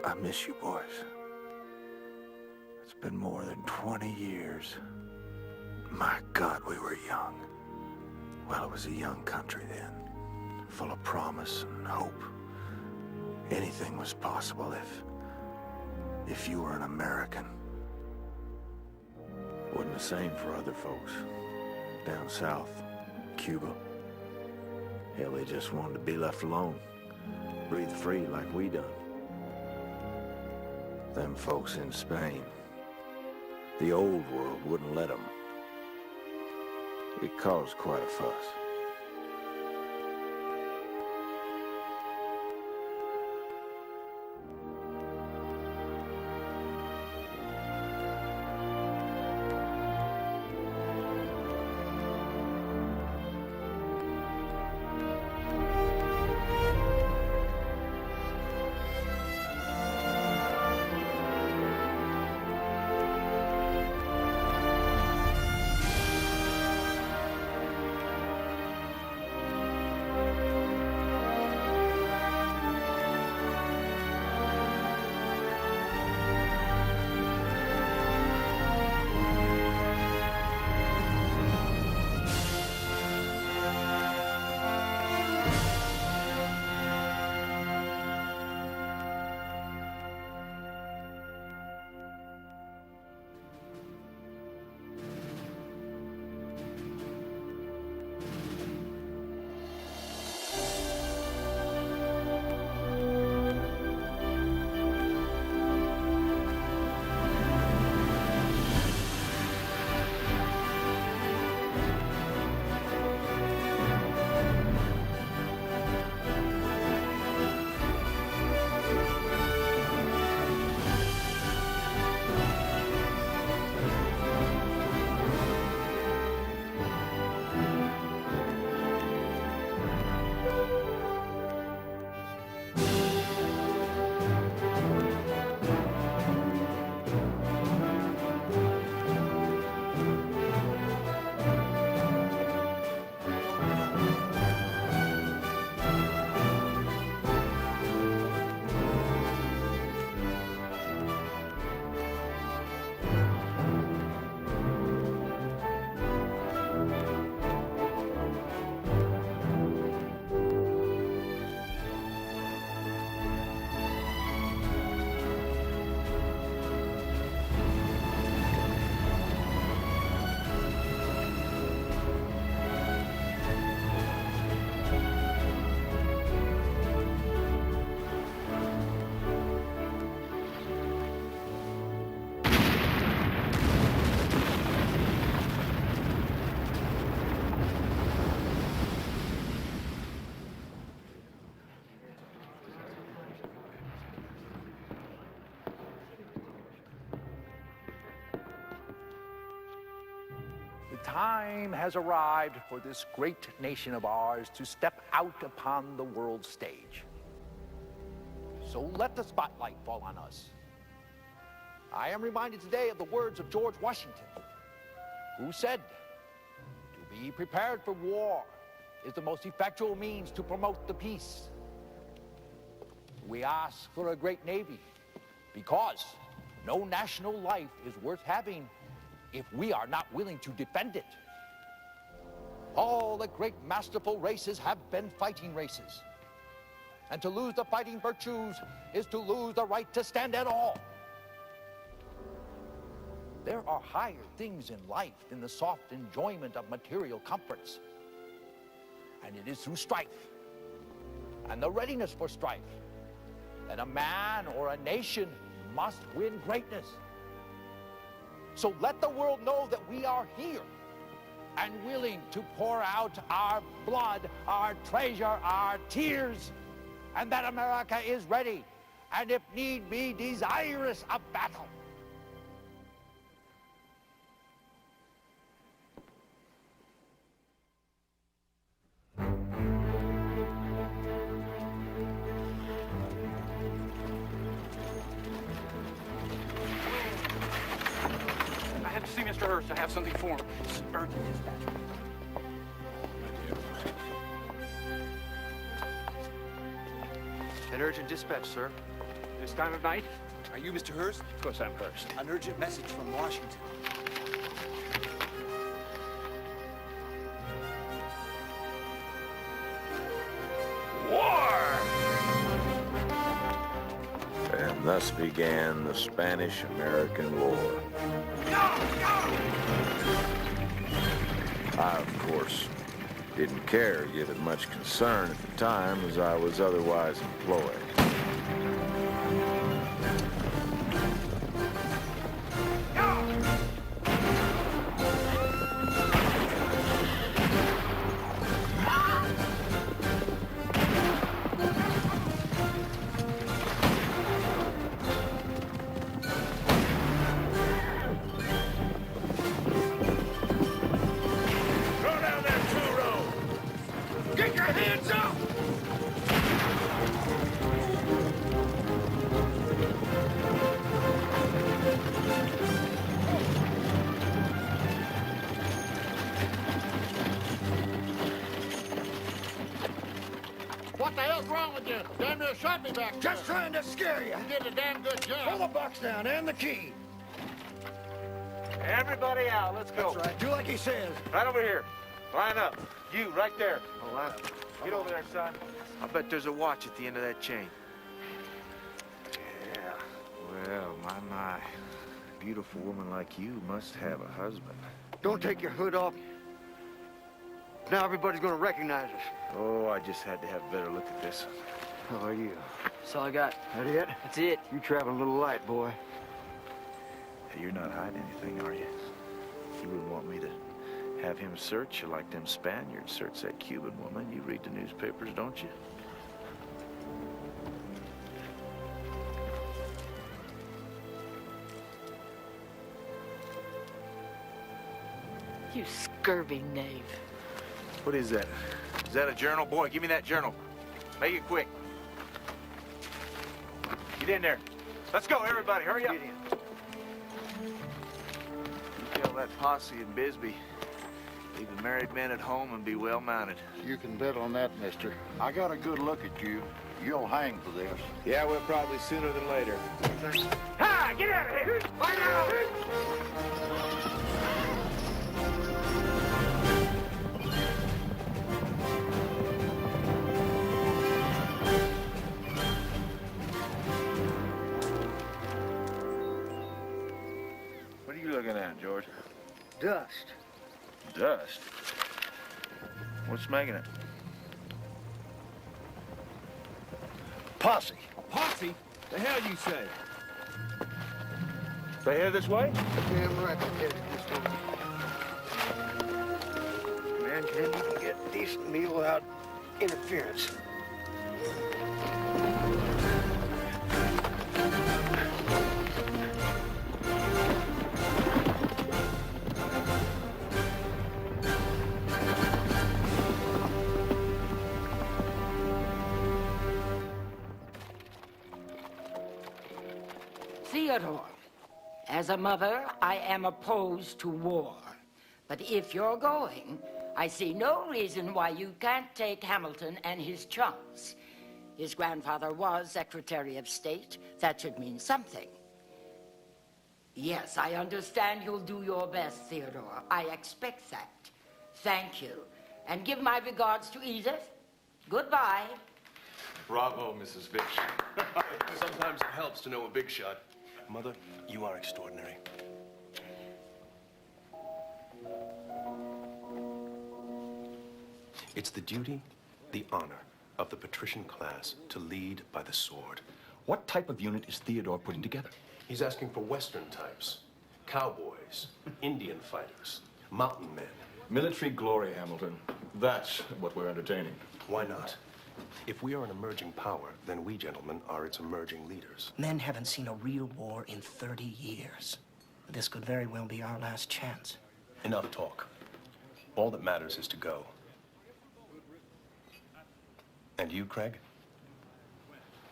I miss you boys. It's been more than 20 years. My God, we were young. Well, it was a young country then, full of promise and hope. Anything was possible if you were an American. Wasn't the same for other folks. Down south, Cuba. Hell, they just wanted to be left alone. Breathe free like we done. Them folks in Spain, the old world wouldn't let them. It caused quite a fuss. time has arrived for this great nation of ours to step out upon the world stage. So let the spotlight fall on us. I am reminded today of the words of George Washington, who said, "To be prepared for war is the most effectual means to promote the peace." We ask for a great navy because no national life is worth having if we are not willing to defend it. All the great masterful races have been fighting races. And to lose the fighting virtues is to lose the right to stand at all. There are higher things in life than the soft enjoyment of material comforts. And it is through strife and the readiness for strife that a man or a nation must win greatness. So let the world know that we are here and willing to pour out our blood, our treasure, our tears, and that America is ready, and if need be, desirous of battle. I have to see Mr. Hearst. I have something for him. It's urgent dispatch. An urgent dispatch, sir. This time of night? Are you Mr. Hearst? Of course I'm Hearst. An urgent message from Washington. War! And thus began the Spanish-American War. I, of course, didn't care, give it much concern at the time, as I was otherwise employed. What the hell's wrong with you? Damn near shot me back there. Just trying to scare you. You did a damn good job. Pull the box down and the key. Everybody out, let's go. That's right. Do like he says. Right over here. Line up. You, right there. Oh, wow. Get over there, son. I bet there's a watch at the end of that chain. Yeah. Well, my. A beautiful woman like you must have a husband. Don't take your hood off. Now everybody's gonna recognize us. Oh, I just had to have a better look at this. How are you? That's all I got. That it? That's it. You traveling a little light, boy. Hey, you're not hiding anything, are you? You wouldn't want me to have him search you like them Spaniards search that Cuban woman. You read the newspapers, don't you? You scurvy knave. What is that? Is that a journal? Boy, give me that journal. Make it quick. Get in there. Let's go, everybody. Hurry up. Get in. You tell that posse in Bisbee, leave the married men at home and be well mounted. You can bet on that, mister. I got a good look at you. You'll hang for this. Yeah, well, probably sooner than later. Ha! Get out of here! Find out! What are you looking at, George? Dust. Dust? What's making it? Posse. Posse? The hell you say? They headed this way? Damn right they're headed this way. Man can't even get a decent meal without interference. Theodore, as a mother, I am opposed to war. But if you're going, I see no reason why you can't take Hamilton and his chums. His grandfather was Secretary of State. That should mean something. Yes, I understand you'll do your best, Theodore. I expect that. Thank you. And give my regards to Edith. Goodbye. Bravo, Mrs. Fitch. Sometimes it helps to know a big shot. Mother, you are extraordinary. It's the duty, the honor of the patrician class to lead by the sword. What type of unit is Theodore putting together? He's asking for Western types. Cowboys, Indian fighters, mountain men. Military glory, Hamilton. That's what we're entertaining. Why not? If we are an emerging power, then we, gentlemen, are its emerging leaders. Men haven't seen a real war in 30 years. This could very well be our last chance. Enough talk. All that matters is to go. And you, Craig?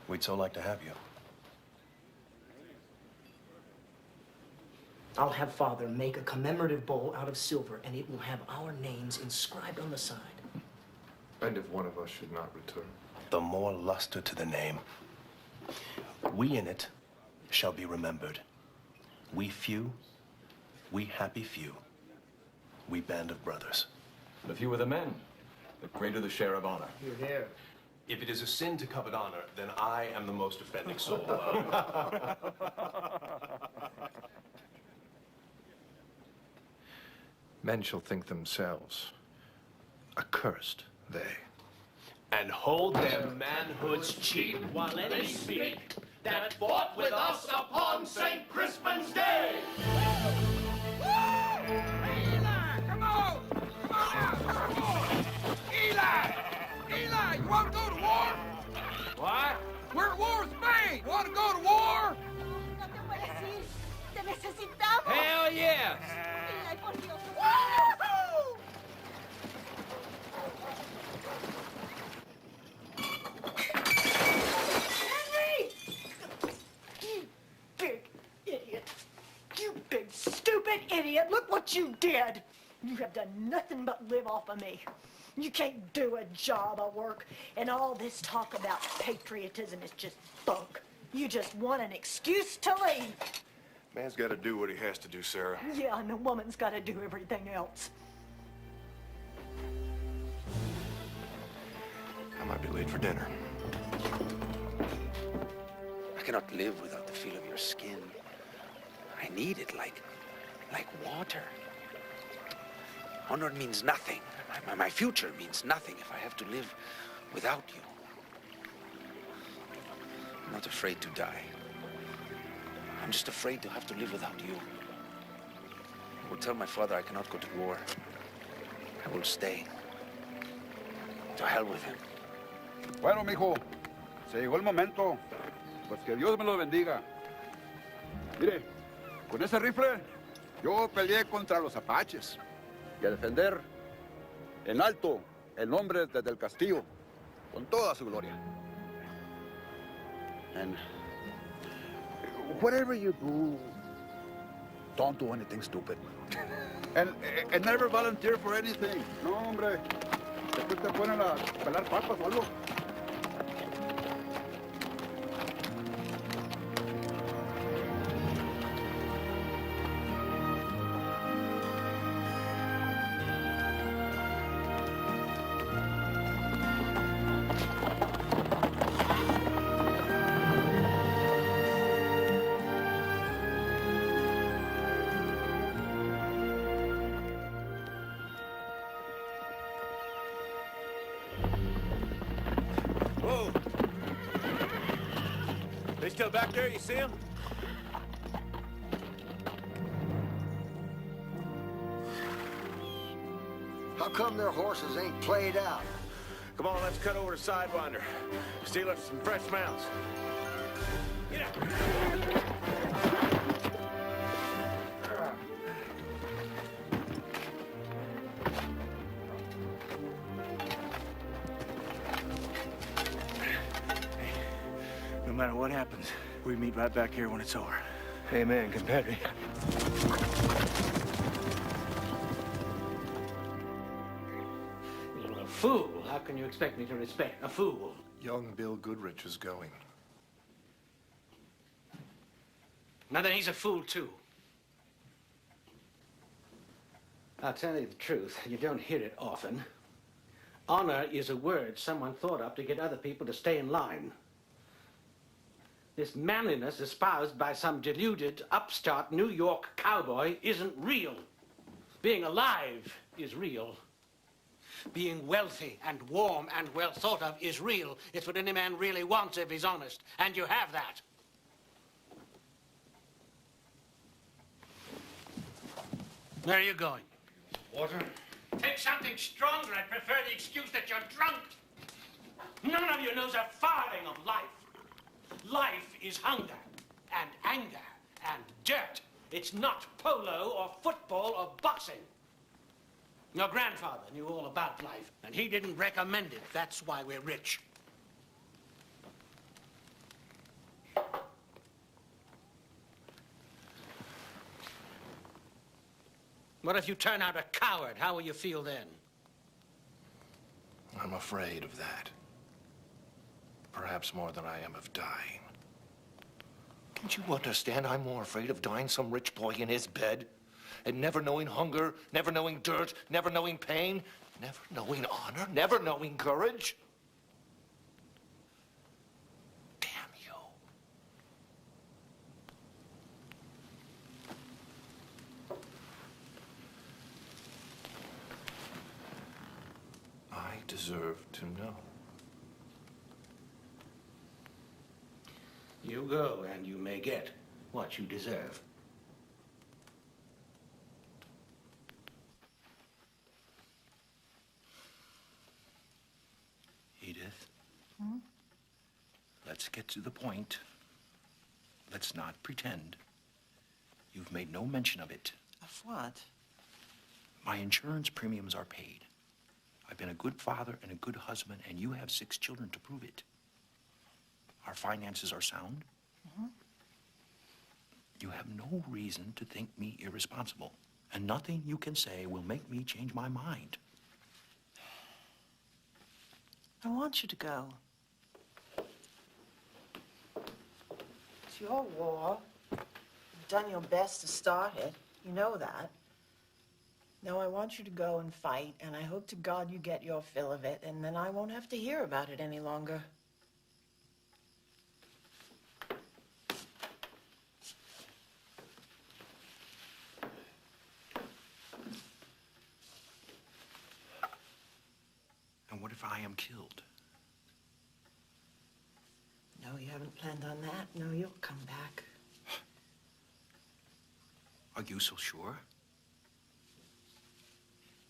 We'd so like to have you. I'll have Father make a commemorative bowl out of silver, and it will have our names inscribed on the side. And if one of us should not return? The more luster to the name. We in it shall be remembered. We few, we happy few. We band of brothers. The fewer the men, the greater the share of honor. You're here. If it is a sin to covet honor, then I am the most offending soul. Men shall think themselves accursed, they. And hold their manhoods cheap while any speak that fought with us upon St. Crispin's Day. Eli, come on! Come on now! Come on! Eli! Eli, you want to go to war? What? We're at war with Spain. Want to go to war? No te puedes ir. Te necesitamos. Hell yes! Eli, por Dios. ¡Woo! Henry! You big idiot. You big stupid idiot. Look what you did. You have done nothing but live off of me. You can't do a job of work, and all this talk about patriotism is just bunk. You just want an excuse to leave. Man's got to do what he has to do, Sarah. Yeah, and the woman's got to do everything else. I might be late for dinner. I cannot live without the feel of your skin. I need it like water. Honor means nothing. My future means nothing if I have to live without you. I'm not afraid to die. I'm just afraid to have to live without you. I will tell my father I cannot go to war. I will stay. To hell with him. Bueno, mijo, se llegó el momento. Pues que Dios me lo bendiga. Mire, con ese rifle yo peleé contra los apaches. Y a defender en alto el nombre desde el castillo, con toda su gloria. And whatever you do, don't do anything stupid. and never volunteer for anything. No, hombre. Después te ponen a pelar papas o algo. Whoa! They still back there? You see them? How come their horses ain't played out? Come on, let's cut over to Sidewinder. Steal us some fresh mounts. Get out! No matter what happens, we meet right back here when it's over. Amen, compadre. You're a fool. How can you expect me to respect a fool? Young Bill Goodrich is going. Now then, he's a fool, too. I'll tell you the truth. You don't hear it often. Honor is a word someone thought up to get other people to stay in line. This manliness espoused by some deluded, upstart New York cowboy isn't real. Being alive is real. Being wealthy and warm and well thought of is real. It's what any man really wants if he's honest. And you have that. Where are you going? Water? Take something stronger. I prefer the excuse that you're drunk. None of you knows a farthing of life. Life is hunger and anger and dirt. It's not polo or football or boxing. Your grandfather knew all about life, and he didn't recommend it. That's why we're rich. What if you turn out a coward? How will you feel then? I'm afraid of that. Perhaps more than I am of dying. Can't you understand? I'm more afraid of dying some rich boy in his bed and never knowing hunger, never knowing dirt, never knowing pain, never knowing honor, never knowing courage. Damn you. I deserve to know. You go, and you may get what you deserve. Edith, let's get to the point. Let's not pretend. You've made no mention of it. Of what? My insurance premiums are paid. I've been a good father and a good husband, and you have 6 children to prove it. Our finances are sound. You have no reason to think me irresponsible, and nothing you can say will make me change my mind. I want you to go. It's your war. You've done your best to start it. You know that. Now I want you to go and fight, and I hope to God you get your fill of it, and then I won't have to hear about it any longer. And what if I am killed? No, you haven't planned on that. No, you'll come back. Are you so sure?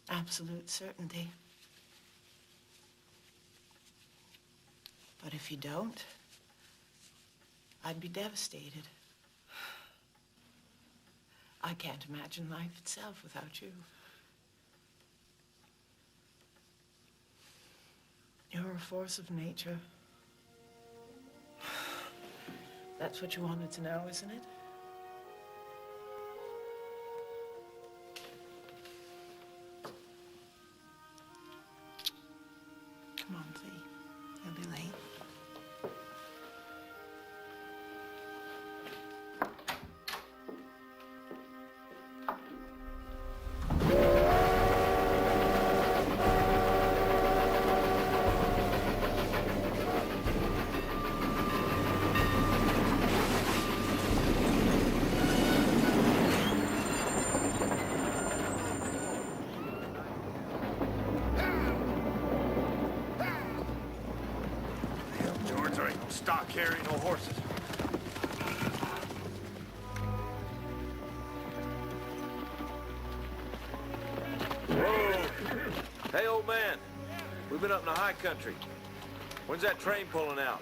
Absolute certainty. But if you don't, I'd be devastated. I can't imagine life itself without you. You're a force of nature. That's what you wanted to know, isn't it? Come on, Thee. You'll be late. Stock carrying no horses. Whoa! Hey, old man. We've been up in the high country. When's that train pulling out?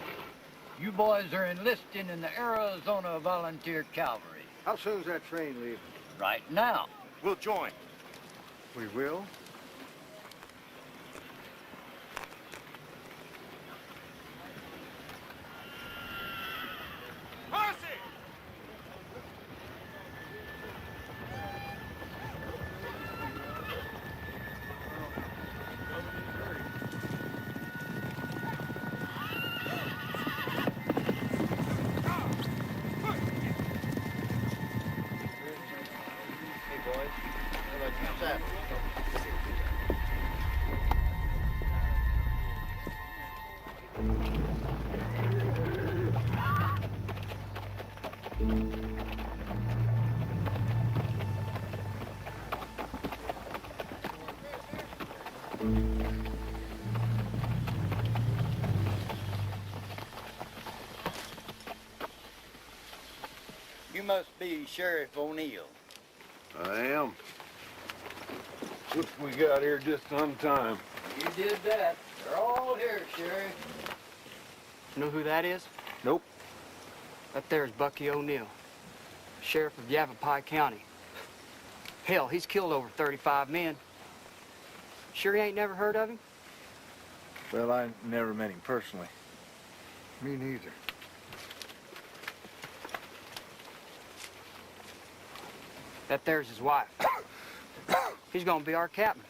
You boys are enlisting in the Arizona Volunteer Cavalry. How soon's that train leaving? Right now. We'll join. We will? must be Sheriff O'Neill. I am. Looks we got here just on time. You did that. They're all here, Sheriff. You know who that is? Nope. That there's Bucky O'Neill, Sheriff of Yavapai County. Hell, he's killed over 35 men. Sure you ain't never heard of him? Well, I never met him personally. Me neither. That there's his wife. He's gonna be our captain.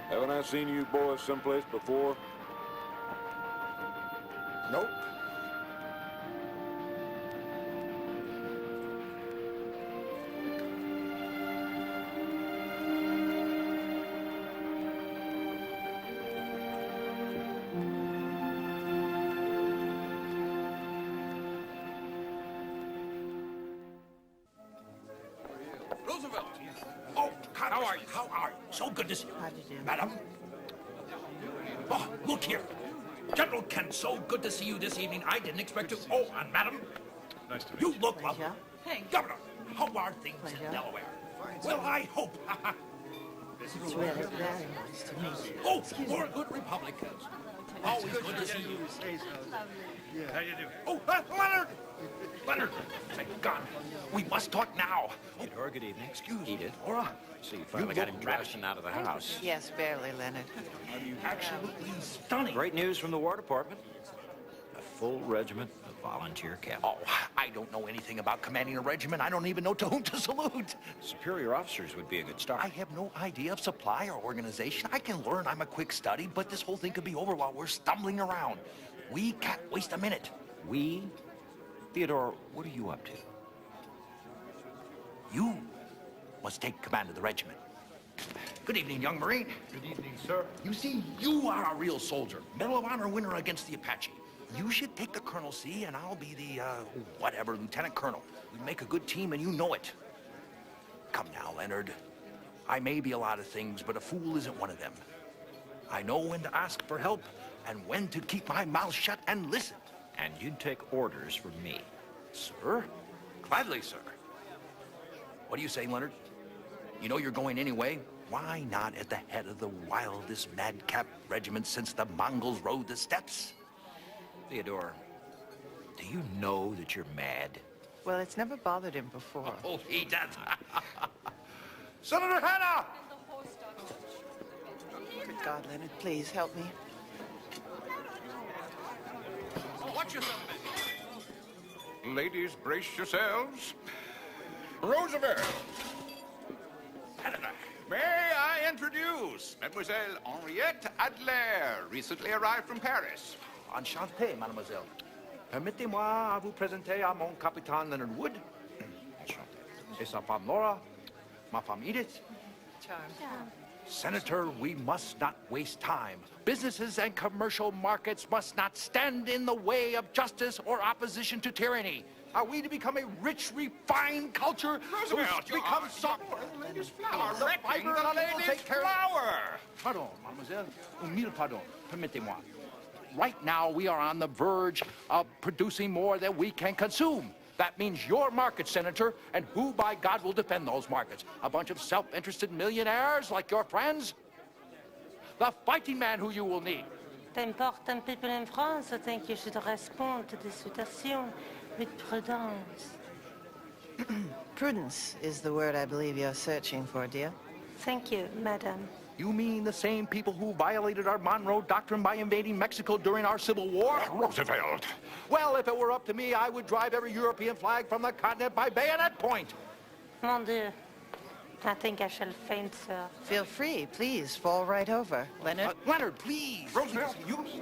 Haven't I seen you boys someplace before? Nope. Roosevelt! Oh, how are you? How are you? So good to see you. How do you do? Madam? Oh, look here. General Kent, so good to see you this evening. I didn't expect to. Oh, and Madam? Nice to meet you. Look lovely. Hey, Governor, how are things in Delaware? Well, I hope. It's really very nice to meet you. Oh, we're good Republicans. Always good to see you. How you doing? Oh, Leonard! Leonard, thank God. We must talk now. Theodore, good evening. Excuse Edith. me, Laura. So you finally got him dressed and out of the house. Yes, barely, Leonard. Absolutely stunning. Great news from the War Department. A full regiment of volunteer cavalry. Oh, I don't know anything about commanding a regiment. I don't even know to whom to salute. Superior officers would be a good start. I have no idea of supply or organization. I can learn. I'm a quick study, but this whole thing could be over while we're stumbling around. We can't waste a minute. We? Theodore, what are you up to? You must take command of the regiment. Good evening, young Marine. Good evening, sir. You see, you are a real soldier. Medal of Honor winner against the Apache. You should take the colonelcy, and I'll be the, whatever, lieutenant colonel. We make a good team, and you know it. Come now, Leonard. I may be a lot of things, but a fool isn't one of them. I know when to ask for help and when to keep my mouth shut and listen. And you'd take orders from me. Sir? Gladly, sir. What do you say, Leonard? You know you're going anyway. Why not at the head of the wildest madcap regiment since the Mongols rode the steppes? Theodore, do you know that you're mad? Well, it's never bothered him before. Oh, he does. Senator Hanna! Good God, Leonard, please help me. Watch yourself. Ladies, brace yourselves. Roosevelt. Canada. May I introduce Mademoiselle Henriette Adler, recently arrived from Paris. Enchanté, mademoiselle. Permettez-moi à vous présenter à mon capitaine Leonard Wood. Enchanté. Et sa femme Laura, ma femme Edith. Charmed. Senator, we must not waste time. Businesses and commercial markets must not stand in the way of justice or opposition to tyranny. Are we to become a rich, refined culture? Roosevelt, to become soft? lady's flower. The fiber of the lady's flower. Pardon, mademoiselle. Mille pardon. Permettez-moi. Right now, we are on the verge of producing more than we can consume. That means your market, Senator, and who, by God, will defend those markets? A bunch of self-interested millionaires like your friends? The fighting man who you will need. Important people in France think you should respond to this situation with prudence. Prudence is the word I believe you're searching for, dear. Thank you, madam. You mean the same people who violated our Monroe Doctrine by invading Mexico during our Civil War? Roosevelt! Well, if it were up to me, I would drive every European flag from the continent by bayonet point. Mon Dieu. I think I shall faint, sir. Feel free, please. Fall right over. Leonard? Leonard, please. Roosevelt,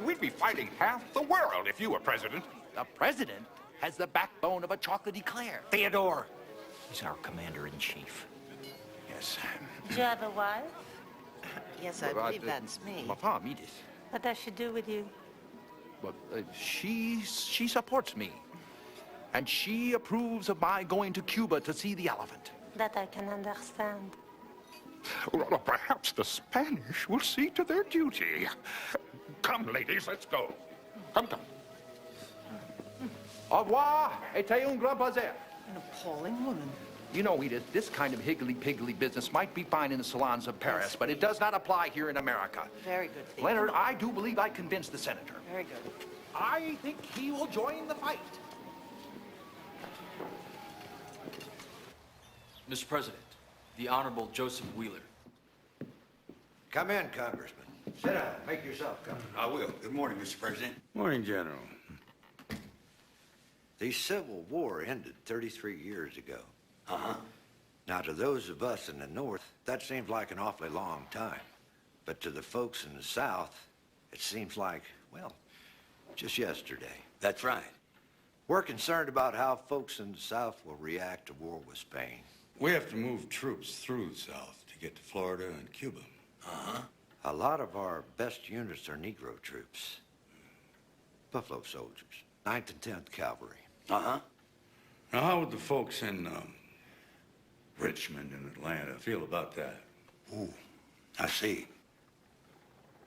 we'd be fighting half the world if you were president. The president has the backbone of a chocolate eclair. Theodore. He's our commander-in-chief. Yes. Do you have a wife? Yes, I believe that's me. Ma femme, Edith. What does she do with you? Well, she supports me. And she approves of my going to Cuba to see the elephant. That I can understand. Well, perhaps the Spanish will see to their duty. Come, ladies, let's go. Come. Au revoir, et un grand plaisir. An appalling woman. You know, Edith, this kind of higgly-piggly business might be fine in the salons of Paris, but it does not apply here in America. Very good, Theo. Leonard, I do believe I convinced the senator. Very good. I think he will join the fight. Mr. President, the Honorable Joseph Wheeler. Come in, Congressman. Sit down. Make yourself comfortable. I will. Good morning, Mr. President. Morning, General. The Civil War ended 33 years ago. Uh-huh. Now, to those of us in the North, that seems like an awfully long time. But to the folks in the South, it seems like, well, just yesterday. That's right. We're concerned about how folks in the South will react to war with Spain. We have to move troops through the South to get to Florida and Cuba. Uh-huh. A lot of our best units are Negro troops. Buffalo soldiers, 9th and 10th Cavalry. Uh-huh. Now, how would the folks in Richmond and Atlanta feel about that? Ooh, I see.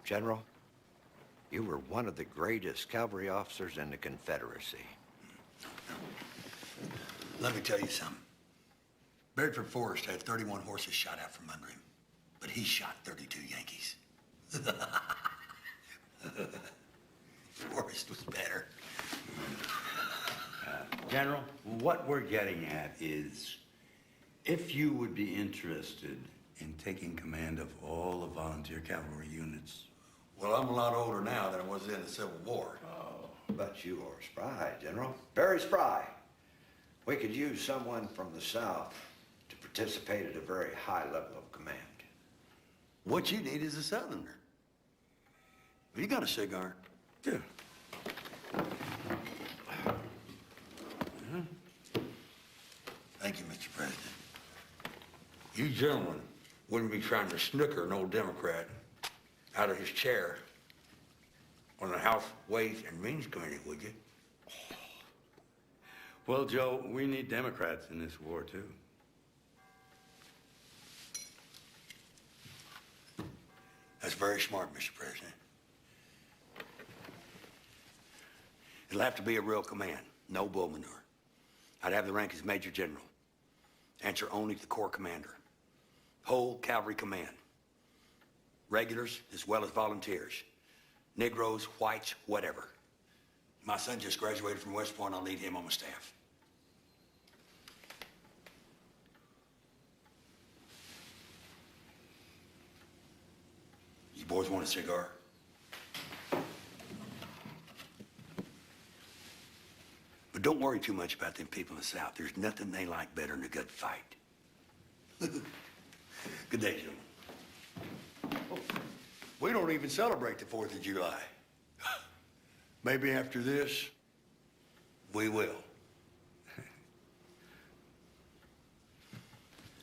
General, you were one of the greatest cavalry officers in the Confederacy. Let me tell you something. Bedford Forrest had 31 horses shot out from under him, but he shot 32 Yankees. Forrest was better. General, what we're getting at is if you would be interested in taking command of all the volunteer cavalry units. Well, I'm a lot older now than I was in the Civil War. Oh, but you are spry, General. Very spry. We could use someone from the South to participate at a very high level of command. What you need is a Southerner. Have you got a cigar? Yeah. Thank you, Mr. President. You gentlemen wouldn't be trying to snooker an old Democrat out of his chair on the House Ways and Means Committee, would you? Well, Joe, we need Democrats in this war, too. That's very smart, Mr. President. It'll have to be a real command, no bull manure. I'd have the rank as Major General. Answer only to the Corps Commander. Whole cavalry command. Regulars as well as volunteers. Negroes, whites, whatever. My son just graduated from West Point. I'll need him on my staff. You boys want a cigar? But don't worry too much about them people in the South. There's nothing they like better than a good fight. Good day, gentlemen. We don't even celebrate the 4th of July. Maybe after this, we will.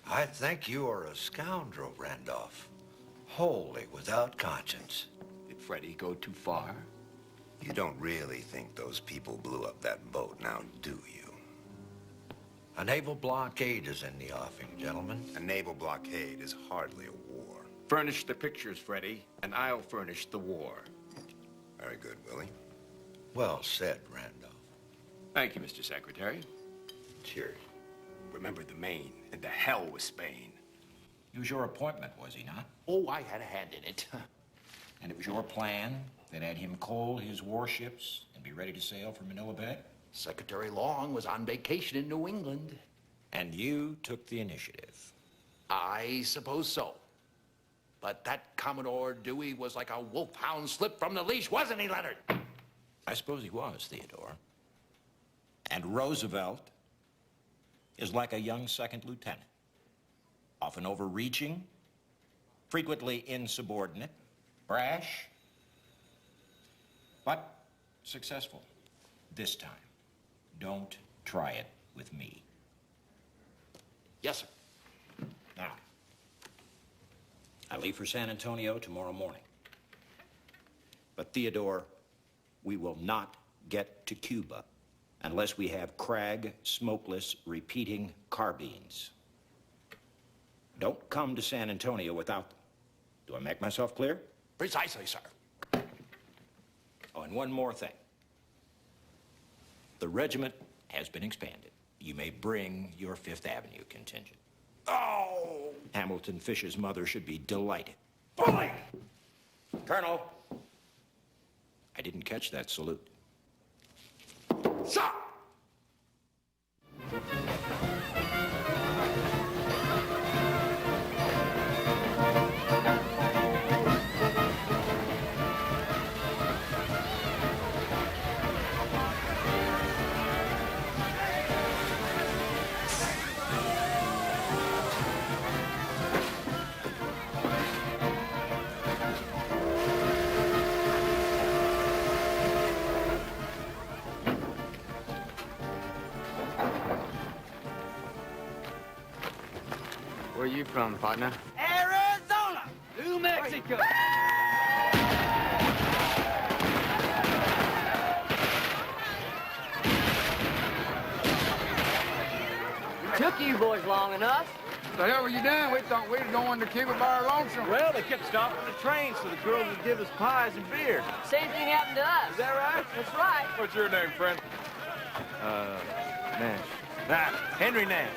I think you are a scoundrel, Randolph. Wholly without conscience. Did Freddie go too far? You don't really think those people blew up that boat now, do you? A naval blockade is in the offing, gentlemen. A naval blockade is hardly a war. Furnish the pictures, Freddie, and I'll furnish the war. Very good, Willie. Well said, Randolph. Thank you, Mr. Secretary. Cheers. Remember the Maine and the hell with Spain. It was your appointment, was he not? Oh, I had a hand in it. And it was your plan that had him coal his warships and be ready to sail for Manila Bay? Secretary Long was on vacation in New England. And you took the initiative? I suppose so. But that Commodore Dewey was like a wolfhound slipped from the leash, wasn't he, Leonard? I suppose he was, Theodore. And Roosevelt is like a young second lieutenant, often overreaching, frequently insubordinate, brash, but successful. This time, don't try it with me. Yes, sir. Now, I leave for San Antonio tomorrow morning. But Theodore, we will not get to Cuba unless we have Krag smokeless repeating carbines. Don't come to San Antonio without them. Do I make myself clear? Precisely, sir. Oh, and one more thing. The regiment has been expanded. You may bring your Fifth Avenue contingent. Oh! Hamilton Fish's mother should be delighted. Bully! Colonel! I didn't catch that salute. Sir! Where you from, partner? Arizona! New Mexico! Took you boys long enough. The hell were you doing? We thought we were going to Cuba by our lonesome. Well, they kept stopping the train so the girls would give us pies and beer. Same thing happened to us. Is that right? That's right. What's your name, friend? Nash. Nash. Henry Nash.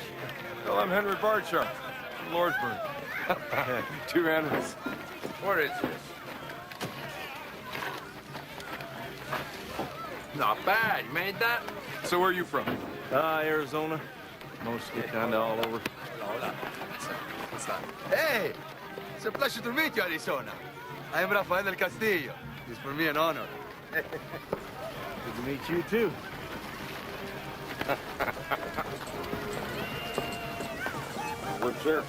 Well, I'm Henry Bardsharp from Lordsburg. Two Henrys. What is this? Not bad. You made that? So where are you from? Arizona. Mostly kind of all over. What's that? Hey! It's a pleasure to meet you, Arizona. I am Rafael del Castillo. It's for me an honor. Good to meet you, too. Look, sir.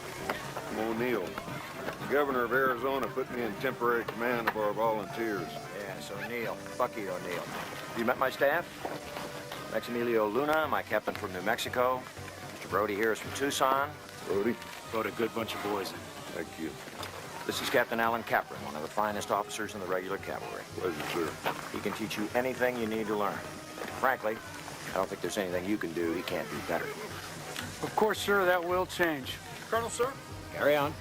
I'm O'Neill. The governor of Arizona put me in temporary command of our volunteers. Yes, O'Neill. Bucky O'Neill. You met my staff? Illeana, my captain from New Mexico. Mr. Brody here is from Tucson. Brody? Brought a good bunch of boys in. Thank you. This is Captain Alan Capron, one of the finest officers in the regular cavalry. Pleasure, sir. He can teach you anything you need to learn. Frankly, I don't think there's anything you can do he can't do better. Of course, sir, that will change. Colonel, sir? Carry on.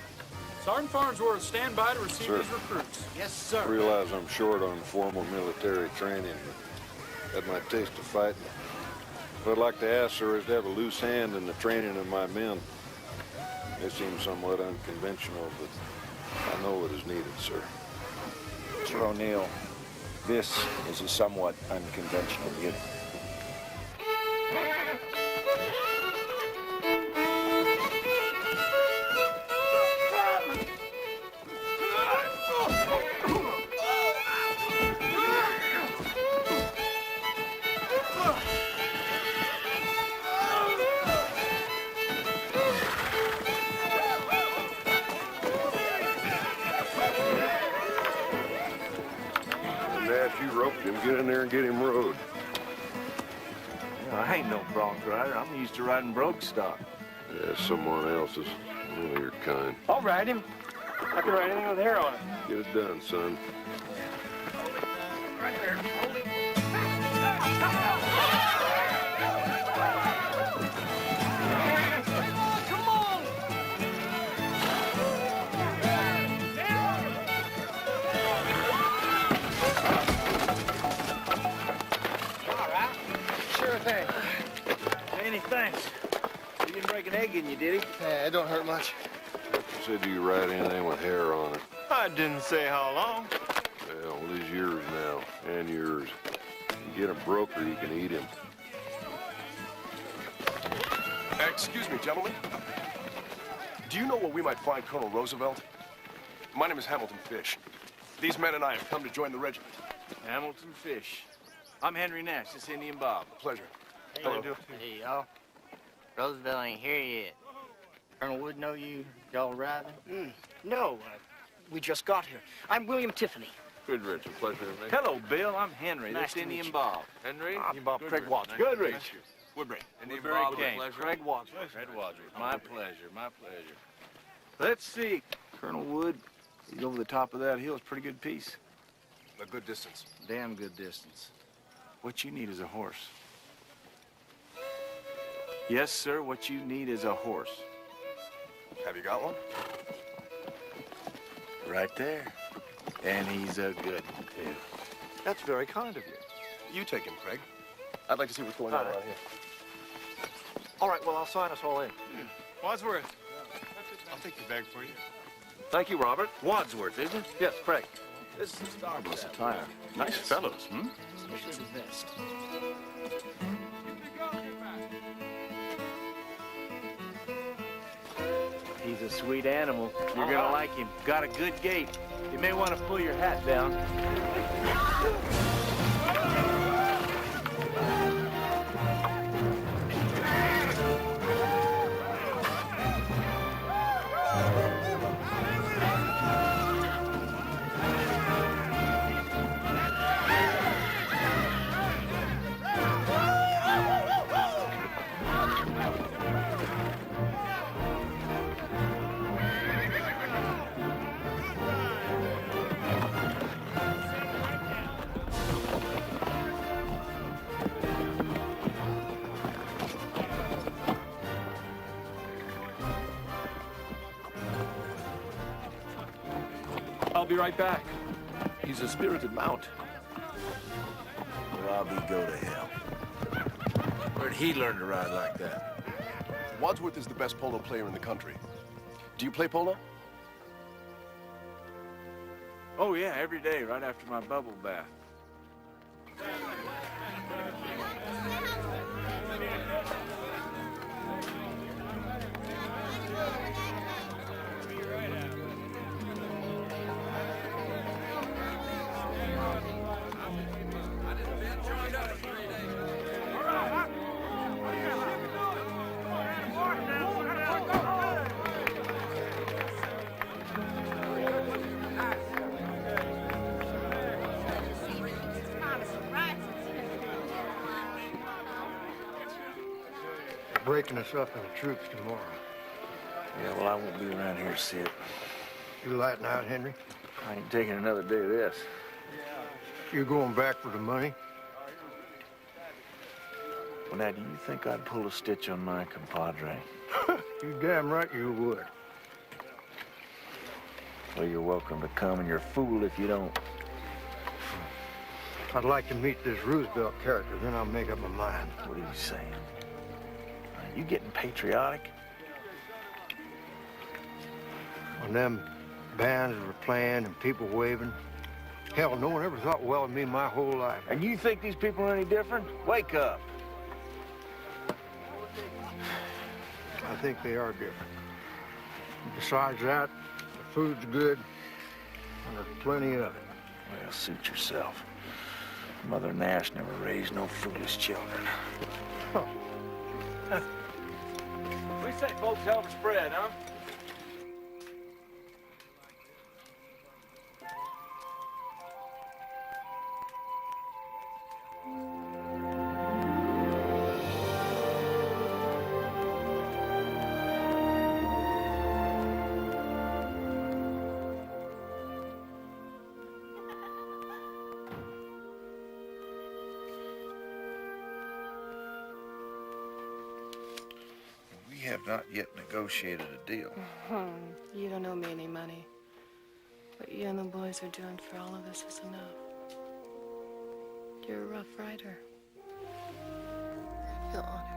Sergeant Farnsworth, stand by to receive Sir. these recruits. Yes, sir. I realize I'm short on formal military training, but had my taste of fighting. What I'd like to ask, sir, is to have a loose hand in the training of my men. It seems somewhat unconventional, but I know it is needed, sir. Mr. O'Neill, this is a somewhat unconventional unit. Nash, you roped him. Get in there and get him rode. I ain't no bronc rider. I'm used to riding broke stock. Yeah, someone else's. Only your kind. I'll ride him. I can ride anything with hair on it. Get it done, son. Right there. Come on! All right. Sure thing. Many thanks. He didn't break an egg in you, did he? Yeah, it don't hurt much. Said you ride anything with hair on it. I didn't say how long. Well, with his yours now, and yours. You get a broker, you can eat him. Excuse me, gentlemen. Do you know where we might find Colonel Roosevelt? My name is Hamilton Fish. These men and I have come to join the regiment. Hamilton Fish. I'm Henry Nash. This is Indian Bob. Pleasure. Hello. Hey, y'all. Roosevelt ain't here yet. Colonel Wood know you? Y'all arriving? No, we just got here. I'm William Tiffany. Good, Richard. Pleasure to meet you. Hello, Bill. I'm Henry. Nice This is to Indian meet you. Bob. Henry? Indian Bob. Craig Wadsworth. Good, Nice Rich. to meet Woodbury. Indian Woodbury Bob. King. Craig Wadsworth. Craig Wadsworth. My pleasure. My pleasure. Let's see. Colonel Wood, he's over the top of that hill. It's a pretty good piece. A good distance. Damn good distance. What you need is a horse. Yes, sir. What you need is a horse. Have you got one? Right there. And he's a good one, too. That's very kind of you. You take him, Craig. I'd like to see what's going on around here. All right, well, I'll sign us all in. Wadsworth. I'll take your bag for you. Thank you, Robert. Wadsworth, isn't it? Yes, Craig. This is a starburst attire. Nice fellows, hmm? Especially the best. He's a sweet animal. You're gonna like him. Got a good gait. You may want to pull your hat down. I'll be right back. He's a spirited mount. Robbie, go to hell. Where'd he learn to ride like that? Wadsworth is the best polo player in the country. Do you play polo? Oh, yeah, every day, right after my bubble bath. Breaking us up in the troops tomorrow. Yeah, well, I won't be around here to see it. You lighting out, Henry? I ain't taking another day of this. You going back for the money? Well, now, do you think I'd pull a stitch on my compadre? You damn right you would. Well, you're welcome to come, and you're a fool if you don't. I'd like to meet this Roosevelt character, then I'll make up my mind. What are you saying? Are you getting patriotic? When them bands were playing and people waving, hell, no one ever thought well of me my whole life. And you think these people are any different? Wake up. I think they are different. Besides that, the food's good, and there's plenty of it. Well, suit yourself. Mother Nash never raised no foolish children. Huh. We say folks help spread, huh? We have not yet negotiated a deal. You don't owe me any money. What you and the boys are doing for all of us is enough. You're a rough rider. I feel honored.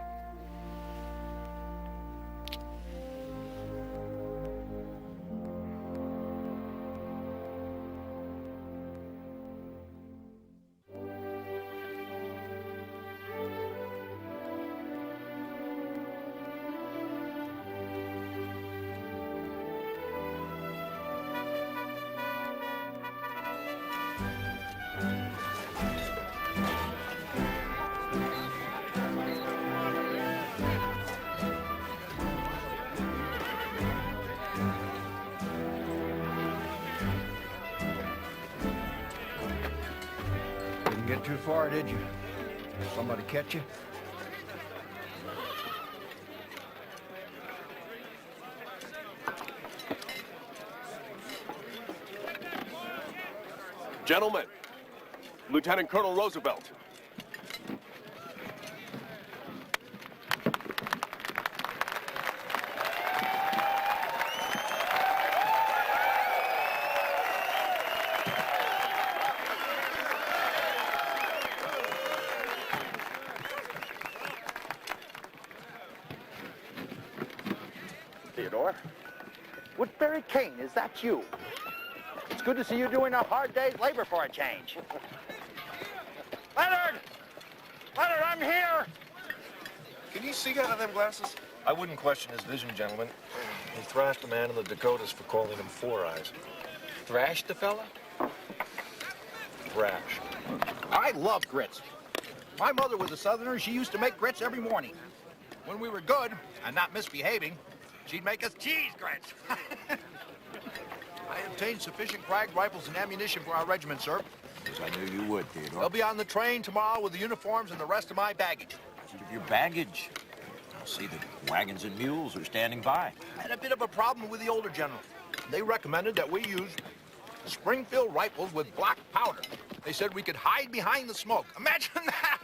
Didn't get too far, did you? Somebody catch you? Gentlemen, Lieutenant Colonel Roosevelt. Theodore? Woodbury King, is that you? It's good to see you doing a hard day's labor for a change. Leonard! Leonard, I'm here! Can you see out of them glasses? I wouldn't question his vision, gentlemen. He thrashed a man in the Dakotas for calling him Four Eyes. Thrashed the fella? Thrashed. I love grits. My mother was a Southerner. She used to make grits every morning. When we were good and not misbehaving, she'd make us cheese grits. I obtained sufficient Krag rifles and ammunition for our regiment, sir. Because I knew you would, Theodore. They'll be on the train tomorrow with the uniforms and the rest of my baggage. Your baggage? I'll see the wagons and mules are standing by. I had a bit of a problem with the older general. They recommended that we use Springfield rifles with black powder. They said we could hide behind the smoke. Imagine that!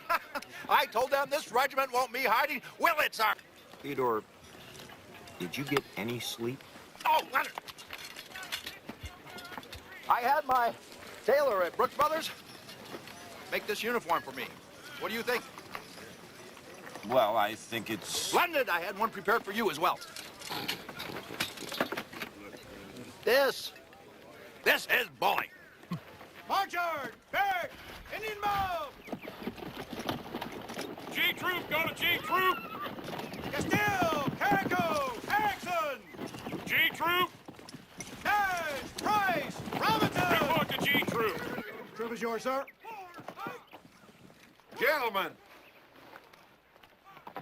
I told them this regiment won't be hiding. Will it, sir? Theodore, did you get any sleep? Oh, Leonard! I had my tailor at Brooks Brothers make this uniform for me. What do you think? Well, I think it's... Splendid! I had one prepared for you as well. This is bully. Marchard! Barrack! Indian mob! G Troop, go to G Troop! Castile! Carico! Erickson! G Troop! Nash! Price! Robinson! Report to G Troop! Troop is yours, sir. Gentlemen,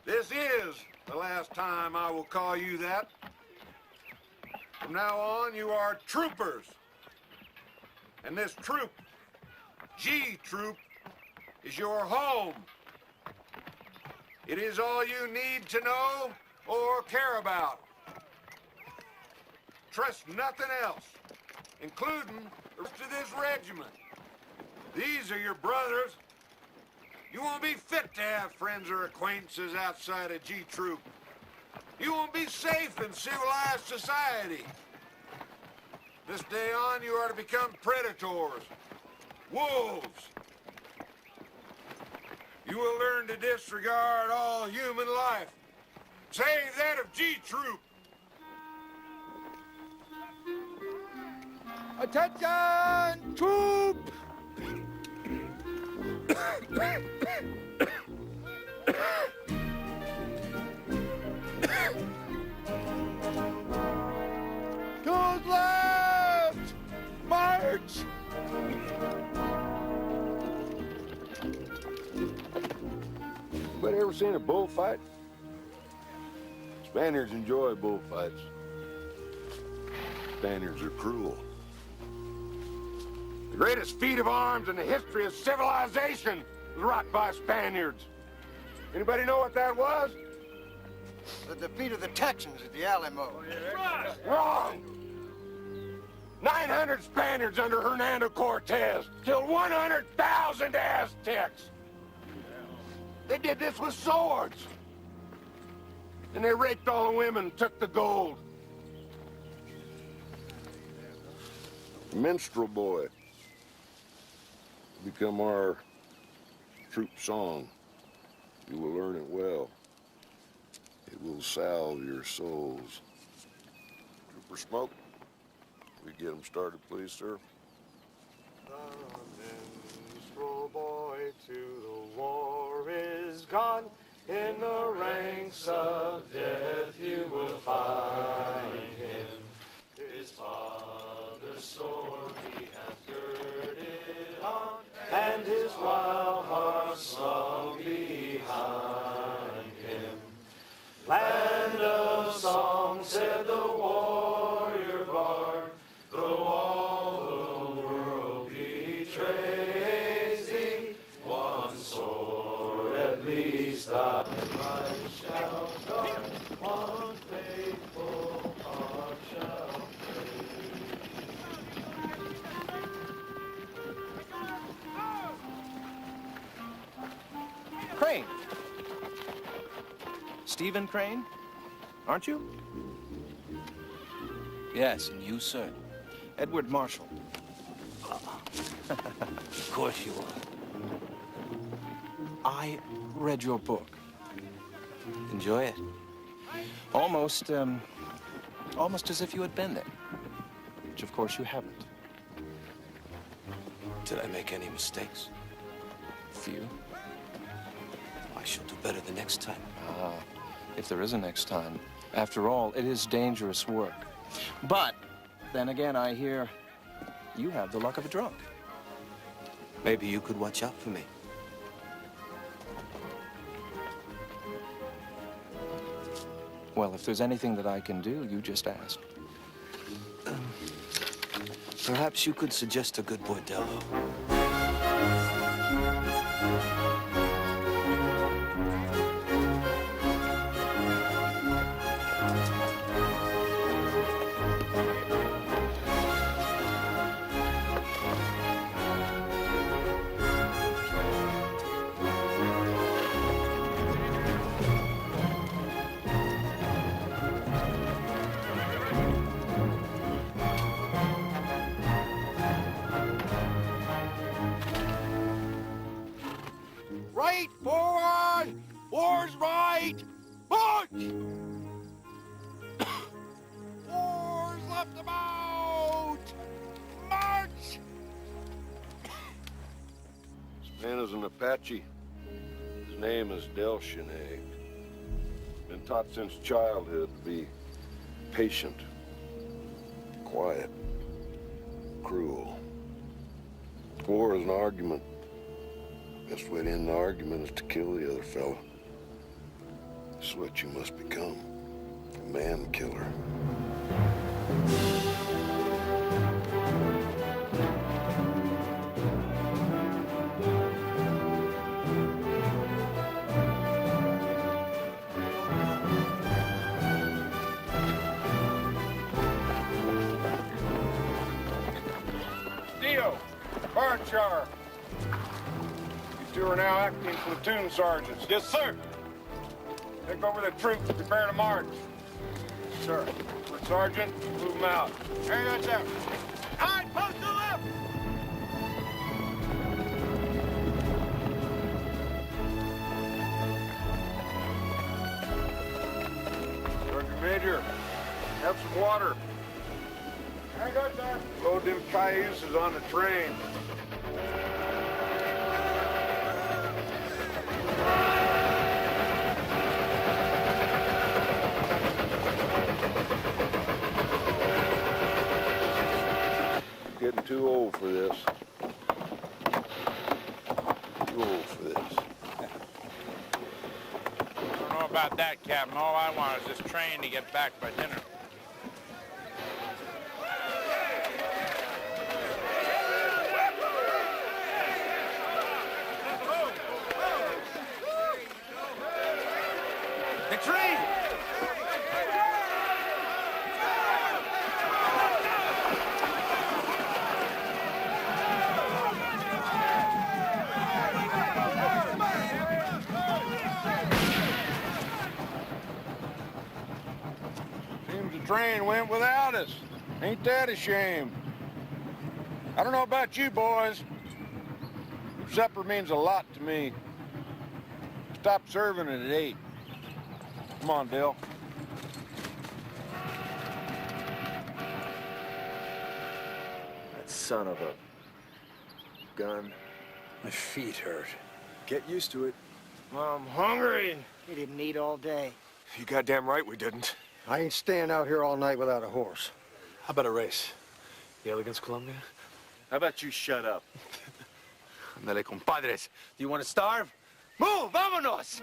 this is the last time I will call you that. From now on, you are troopers. And this troop, G Troop, is your home. It is all you need to know or care about. Trust nothing else, including the rest of this regiment. These are your brothers. You won't be fit to have friends or acquaintances outside of G Troop. You won't be safe in civilized society. This day on, you are to become predators, wolves. You will learn to disregard all human life, save that of G Troop. Attention, troop! To the left! March! Anybody ever seen a bullfight? Spaniards enjoy bullfights. Spaniards are cruel. The greatest feat of arms in the history of civilization was wrought by Spaniards. Anybody know what that was? The defeat of the Texans at the Alamo. Wrong! 900 Spaniards under Hernando Cortez killed 100,000 Aztecs. They did this with swords. And they raped all the women and took the gold. Minstrel Boy become our troop song. You will learn it well. It will salve your souls. Trooper Smoke, we get them started, please, sir. The minstrel boy to the war is gone. In the ranks of death you will find him. His father's sword he hath girded on, and his wild heart song behind him. Land of song, said the warrior bard, though all the world betrays thee, side light shall guard, one faithful heart shall Crane. Stephen Crane? Aren't you? Yes, and you, sir? Edward Marshall. Of course you are. I read your book. Enjoy it? Almost as if you had been there. Which, of course, you haven't. Did I make any mistakes? Few. I shall do better the next time. Ah, if there is a next time. After all, it is dangerous work. But, then again, I hear you have the luck of a drunk. Maybe you could watch out for me. Well, if there's anything that I can do, you just ask. Perhaps you could suggest a good bordello. Right forward! War's right! March! War's left about! March! This man is an Apache. His name is Delchine. Been taught since childhood to be patient, quiet, cruel. War is an argument. Best way to end the argument is to kill the other fellow. That's what you must become, a man killer. Dio, Barchar. You two are now acting platoon sergeants. Yes, sir. Take over the troops, prepare to march. Sir. Sergeant, move them out. Carry that out. All right, post to the left. Sergeant Major, have some water. Very good, sir. Load them cayuses on the train. Getting too old for this. Too old for this. I don't know about that, Captain. All I want is this train to get back by dinner. The train! Seems the train went without us. Ain't that a shame? I don't know about you boys. Supper means a lot to me. Stop serving it at 8. Come on, Dill. That son of a gun. My feet hurt. Get used to it. I'm hungry. We didn't eat all day. You goddamn right we didn't. I ain't staying out here all night without a horse. How about a race? Yale against Columbia? How about you shut up? Andale, compadres. Do you want to starve? Move, vámonos!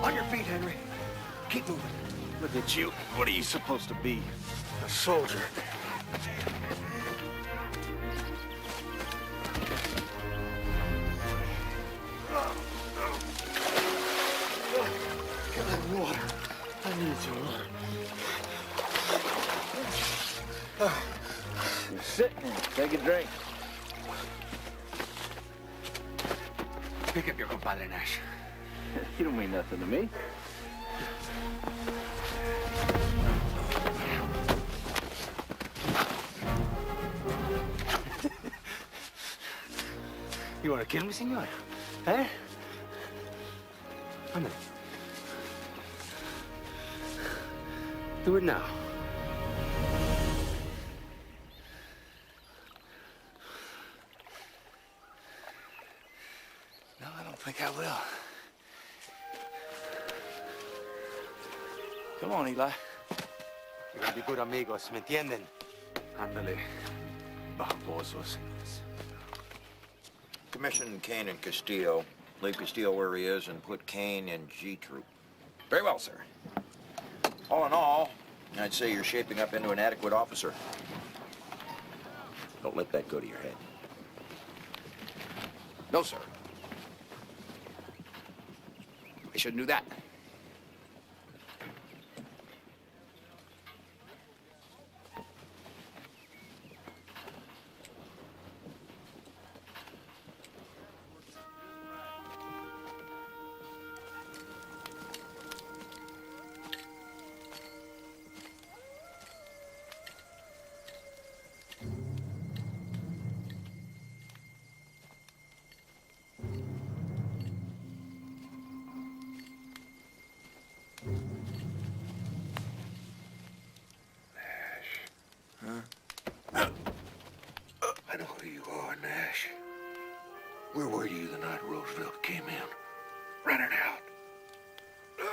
On your feet, Henry. Keep moving. Look at you. What are you supposed to be? A soldier. Get that water. I need some water. Sit and take a drink. Pick up your compadre, Nash. You don't mean nothing to me. You want to kill me, senor? Eh? Come on. Do it now. No, I don't think I will. Come on, Eli. We're gonna be good amigos, ¿me entienden? Ándale, babosos. Commission Kane and Castillo. Leave Castillo where he is and put Kane in G Troop. Very well, sir. All in all, I'd say you're shaping up into an adequate officer. Don't let that go to your head. No, sir. I shouldn't do that. I know who you are, Nash. Where were you the night Roosevelt came in? Running out. You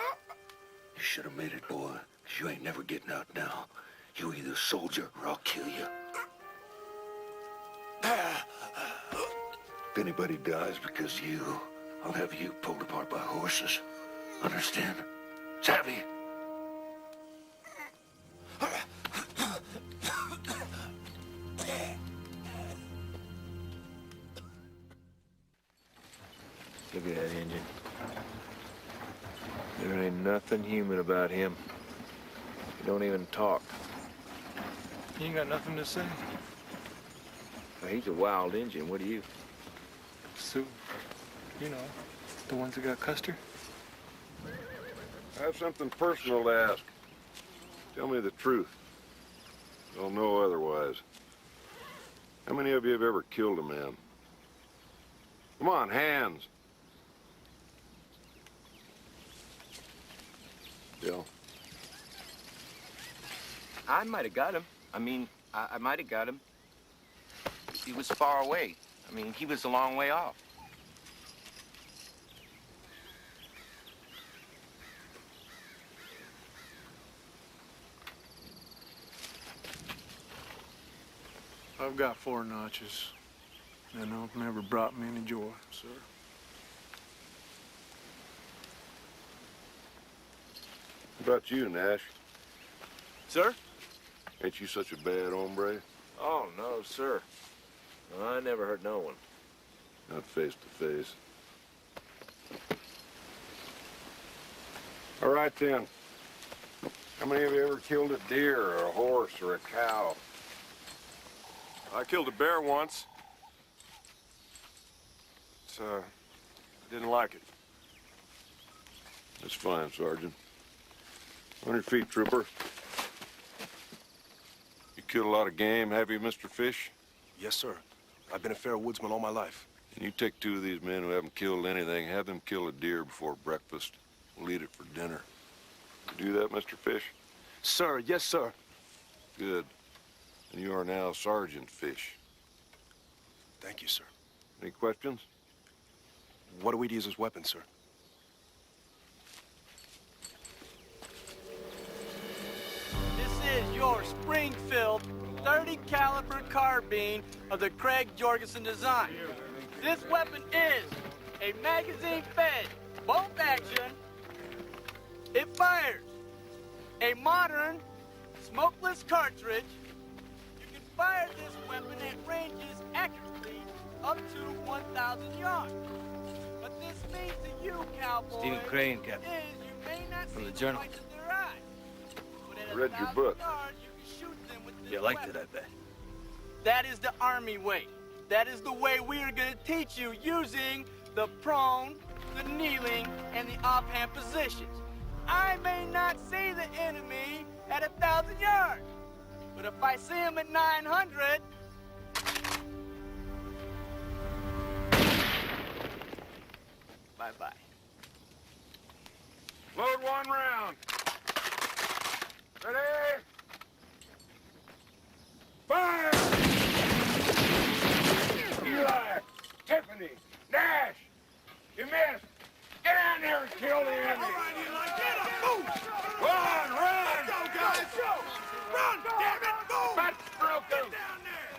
should have made it, boy, 'cause you ain't never getting out now. You either soldier or I'll kill you. If anybody dies because of you, I'll have you pulled apart by horses. Understand? Savvy? Look at that engine. There ain't nothing human about him. He don't even talk. You ain't got nothing to say? Well, he's a wild engine. What do you? So, you know, the ones that got Custer? I have something personal to ask. Tell me the truth. I'll know otherwise. How many of you have ever killed a man? Come on, hands. Bill. I might have got him. I mean, I might have got him. He was far away. I mean, he was a long way off. I've got 4 notches. And it never brought me any joy, sir. What about you, Nash? Sir? Ain't you such a bad hombre? Oh, no, sir. No, I never hurt no one. Not face to face. All right, then. How many of you ever killed a deer or a horse or a cow? I killed a bear once. Didn't like it. That's fine, Sergeant. On your feet, trooper. You killed a lot of game, have you, Mr. Fish? Yes, sir. I've been a fair woodsman all my life. And you take 2 of these men who haven't killed anything, have them kill a deer before breakfast. We'll eat it for dinner. You do that, Mr. Fish? Sir, yes, sir. Good. And you are now Sergeant Fish. Thank you, sir. Any questions? What do we use as weapons, sir? This is your Springfield 30 caliber carbine of the Craig Jorgensen design. This weapon is a magazine-fed, bolt action, fires. A modern, smokeless cartridge. You can fire this weapon at ranges accurately up to 1,000 yards. What this means to you, cowboys, Stephen Crane, Captain. is you may not From see the Journal. whites of their eyes. But at Read your 1,000 book. yards, you can shoot them with this You liked weapon. it, I bet. That is the Army way. That is the way we are going to teach you using the prone, the kneeling, and the offhand positions. I may not see the enemy at 1,000 yards, but if I see him at 900, bye-bye. Load one round. Ready? Fire! Eli, Tiffany, Nash, you missed. Get down there and kill the enemy. All right, Eli, get him. Move. Run. Go, guys. Go. Run, damn it. Move. That's broken. Get down there.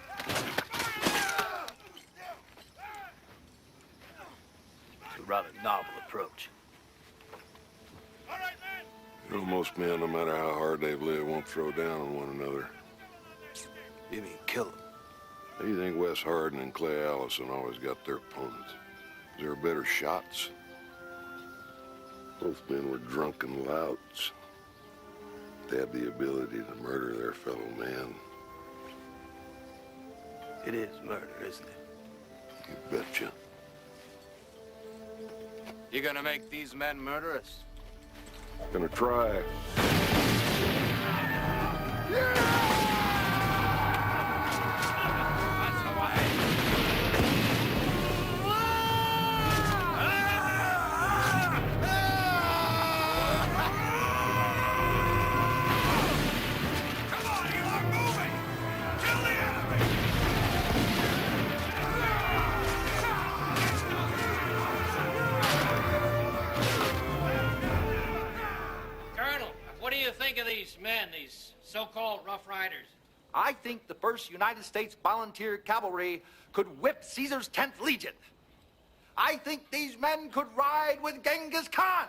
It's a rather novel approach. You know, most men, no matter how hard they've lived, won't throw down on one another. You mean kill them? How do you think Wes Hardin and Clay Allison always got their opponents? Is there better shots? Both men were drunken louts. They had the ability to murder their fellow man. It is murder, isn't it? You betcha. You gonna make these men murder us? Gonna try. What do you think of these men, these so-called Rough Riders? I think the 1st United States Volunteer Cavalry could whip Caesar's 10th Legion. I think these men could ride with Genghis Khan.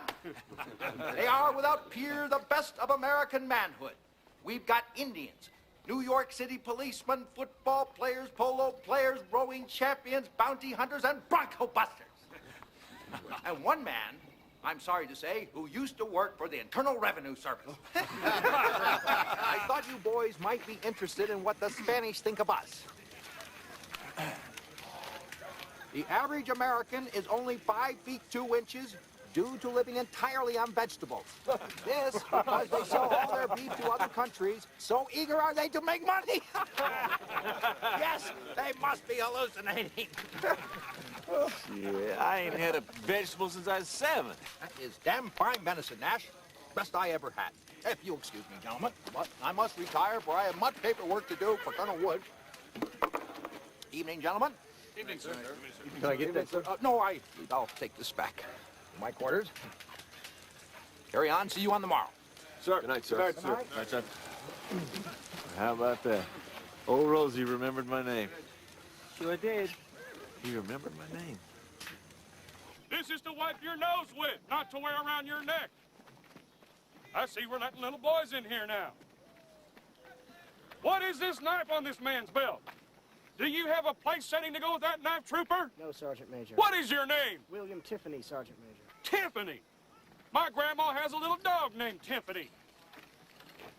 They are, without peer, the best of American manhood. We've got Indians, New York City policemen, football players, polo players, rowing champions, bounty hunters, and bronco busters. And one man, I'm sorry to say, who used to work for the Internal Revenue Service. I thought you boys might be interested in what the Spanish think of us. The average American is only 5 feet 2 inches due to living entirely on vegetables. This because they sell all their beef to other countries, so eager are they to make money. Yes, they must be hallucinating. Yeah, I ain't had a vegetable since I was 7. That is damn fine venison, Nash. Best I ever had. If you'll excuse me, gentlemen, but I must retire, for I have much paperwork to do for Colonel Wood. Evening, gentlemen. Evening, sir. Can I get that, sir? No, I'll take this back. My quarters. Carry on. See you on the morrow. Sir. Good night, sir. Good night, sir. Good night, sir. How about that? Old Rosie remembered my name. Sure did. He remembered my name. This is to wipe your nose with, not to wear around your neck. I see we're letting little boys in here now. What is this knife on this man's belt? Do you have a place setting to go with that knife, trooper? No, Sergeant Major. What is your name? William Tiffany, Sergeant Major. Tiffany. My grandma has a little dog named Tiffany.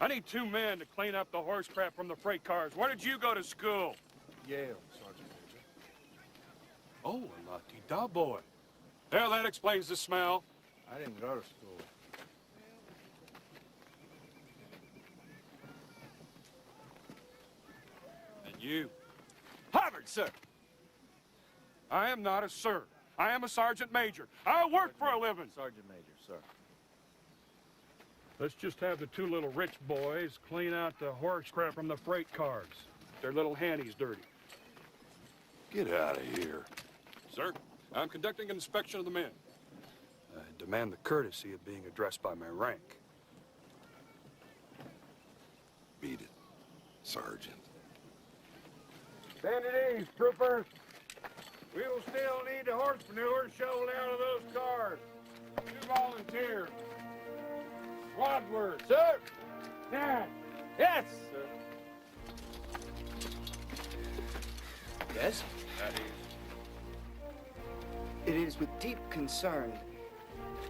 I need 2 men to clean up the horse crap from the freight cars. Where did you go to school? Yale, Sergeant Major. Oh, a la-ti-da boy. Well, that explains the smell. I didn't go to school. And you? Harvard, sir. I am not a sir. I am a sergeant major. I work for a living. Sergeant Major, sir. Let's just have the 2 little rich boys clean out the horse crap from the freight cars. Their little handies dirty. Get out of here. Sir, I'm conducting an inspection of the men. I demand the courtesy of being addressed by my rank. Beat it, Sergeant. Stand at ease, troopers. We will still need the horse manure shoveled out of those cars. 2 volunteers. Wadsworth. Sir. Nash. Yes, sir. Yes? It is with deep concern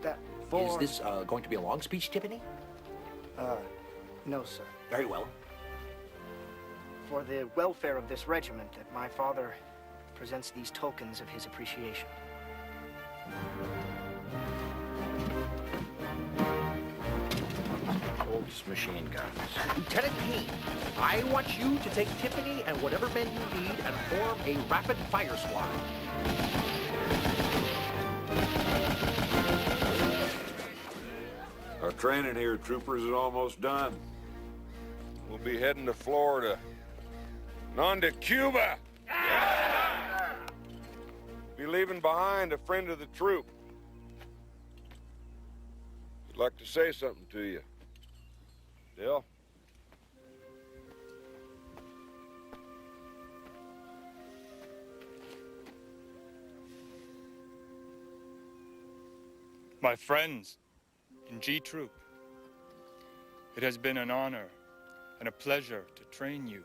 that for... Is this going to be a long speech, Tiffany? No, sir. Very well. For the welfare of this regiment, that my father presents these tokens of his appreciation. Colt's machine guns. Lieutenant Keene, I want you to take Tiffany and whatever men you need and form a rapid fire squad. Our training here, troopers, is almost done. We'll be heading to Florida. And on to Cuba! Be leaving behind a friend of the troop. I'd like to say something to you. Dill? My friends in G Troop, it has been an honor and a pleasure to train you.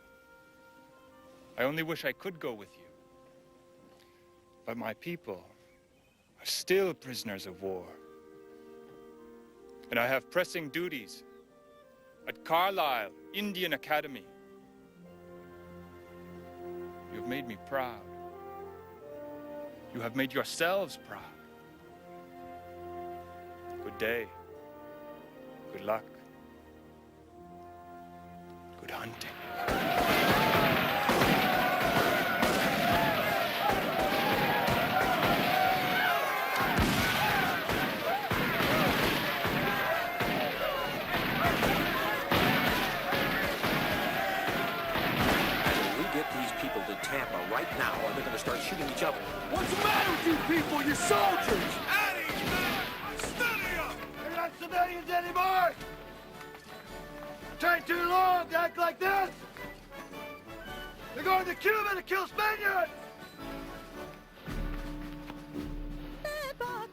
I only wish I could go with you. But my people are still prisoners of war. And I have pressing duties at Carlisle Indian Academy. You've made me proud. You have made yourselves proud. Good day. Good luck. Good hunting. Tampa right now, or they're going to start shooting each other. What's the matter with you people? You're soldiers! At each man! Steady up! You're not civilians anymore! Trained too long to act like this! They're going to Cuba to kill Spaniards!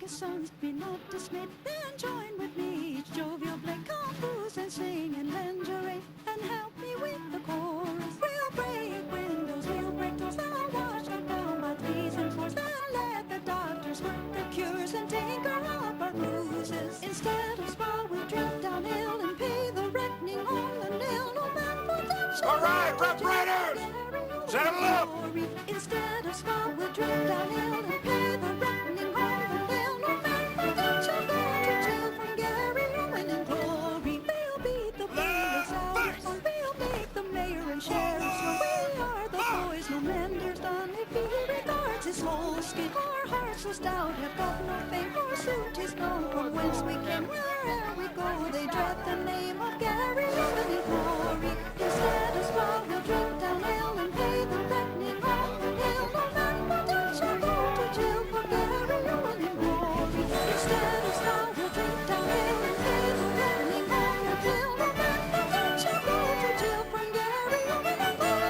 Sons be not dismayed, then join with me each jovial play, compose and sing and lingerie, and help me with the chorus. We'll break windows, we'll break doors, they'll wash them down by threes and fours, then let the doctors work their cures and tinker up our bruises. Instead of sprawl, we'll drift downhill and pay the reckoning on the nil. No man will touch. All right, Rough Riders! Settle up! Instead of sprawl, we'll drift downhill and pay the reckoning on the nil. His whole skin, our hearts so stout have got no fame. Our suit is known from whence we came. Where'er we go, they dread the name of Gary Rowan in glory. Instead of sprawl, we'll drink down ale and pay the reckoning on the hill. No man but that shall go to jail for Gary Rowan in glory. Instead of sprawl, we'll drink down ale and pay the reckoning on the hill. No man but that shall go to jail for Gary Rowan in glory.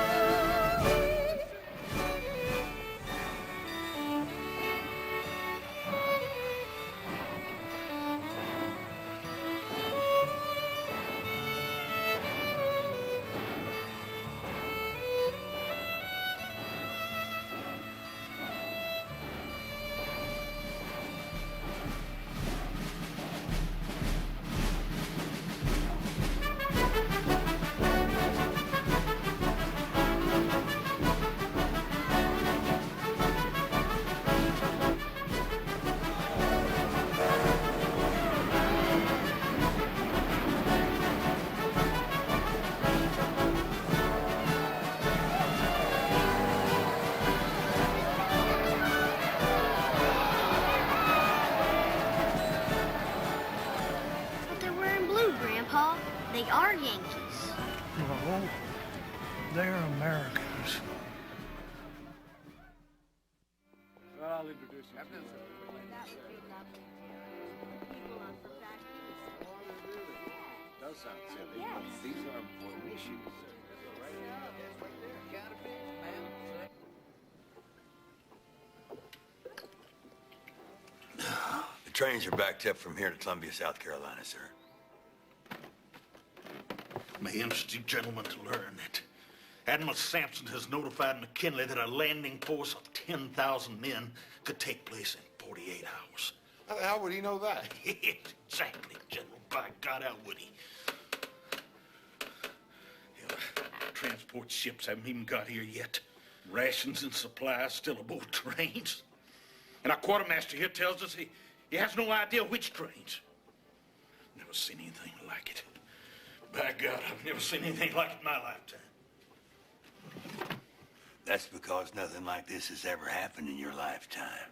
They are Yankees. No, they're Americans. Well, I'll introduce you. Does sound silly, but these are important issues. The trains are backed up from here to Columbia, South Carolina, sir. May interest you gentlemen to learn that Admiral Sampson has notified McKinley that a landing force of 10,000 men could take place in 48 hours. How would he know that? Exactly, General. By God, how would he? Transport ships haven't even got here yet. Rations and supplies still aboard trains. And our quartermaster here tells us he has no idea which trains. Never seen anything like it. By God, I've never seen anything like it in my lifetime. That's because nothing like this has ever happened in your lifetime.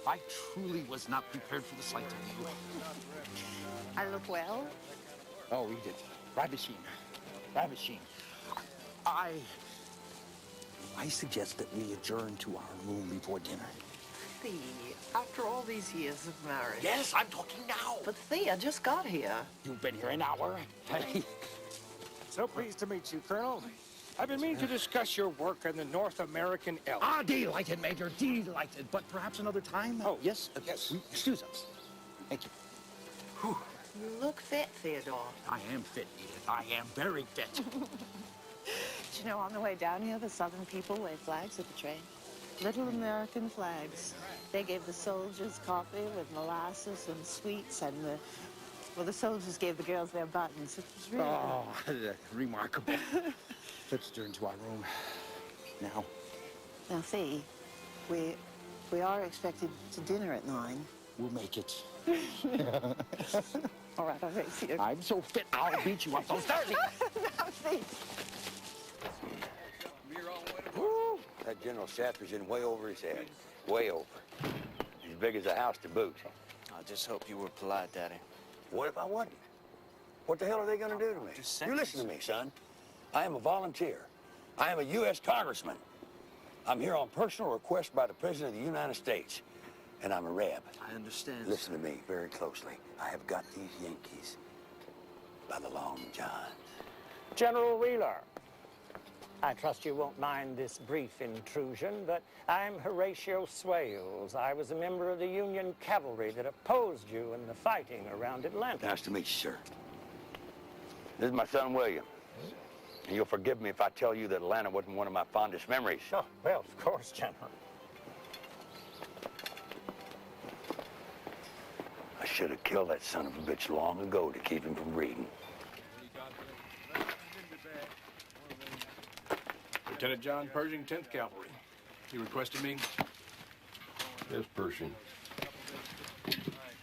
I truly was not prepared for the sight of you. I look well? Oh, Edith. Ravishing. Ravishing. I suggest that we adjourn to our room before dinner. Thea, after all these years of marriage. Yes, I'm talking now. But Thea just got here. You've been here an hour. So pleased to meet you, Colonel. I've been meaning to discuss your work on the North American elk. Ah, delighted, Major, delighted. But perhaps another time? Oh, yes, yes. Excuse us. Thank you. Whew. You look fit, Theodore. I am fit, Edith. I am very fit. You know, on the way down here, the Southern people wave flags at the train. Little American flags. They gave the soldiers coffee with molasses and sweets, and the soldiers gave the girls their buttons. It was really... Oh, remarkable. Let's adjourn to our room. Now. Now, Thea, we are expected to dinner at 9. We'll make it. All right, I'll race you. I'm so fit, I'll beat you up those 30. Now, Thea. Woo! That General Shafters in way over his head. Way over. As big as a house to boot. I just hope you were polite, Daddy. What if I wasn't? What the hell are they going to do to me? You listen to me, son. I am a volunteer. I am a U.S. Congressman. I'm here on personal request by the President of the United States. And I'm a Reb. I understand. Listen to me very closely. I have got these Yankees by the long johns. General Wheeler, I trust you won't mind this brief intrusion, but I'm Horatio Swales. I was a member of the Union cavalry that opposed you in the fighting around Atlanta. Nice to meet you, sir. This is my son, William. And you'll forgive me if I tell you that Atlanta wasn't one of my fondest memories. Oh, well, of course, General. I should have killed that son of a bitch long ago to keep him from breeding. Lieutenant John Pershing, 10th Cavalry. You requested me? Yes, Pershing.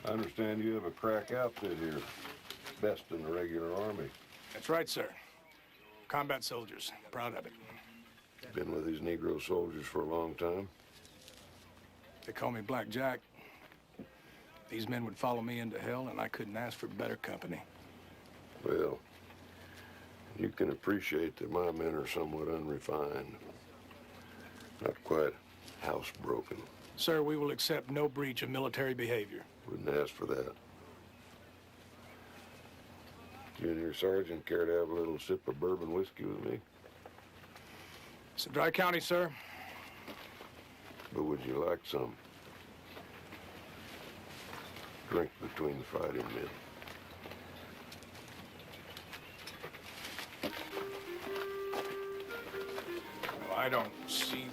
I understand you have a crack outfit here. Best in the regular army. That's right, sir. Combat soldiers. Proud of it. Been with these Negro soldiers for a long time? They call me Black Jack. These men would follow me into hell, and I couldn't ask for better company. Well, you can appreciate that my men are somewhat unrefined. Not quite housebroken. Sir, we will accept no breach of military behavior. Wouldn't ask for that. You and your sergeant care to have a little sip of bourbon whiskey with me? It's a dry county, sir. But would you like some? Drink between the fighting men. Well, I don't see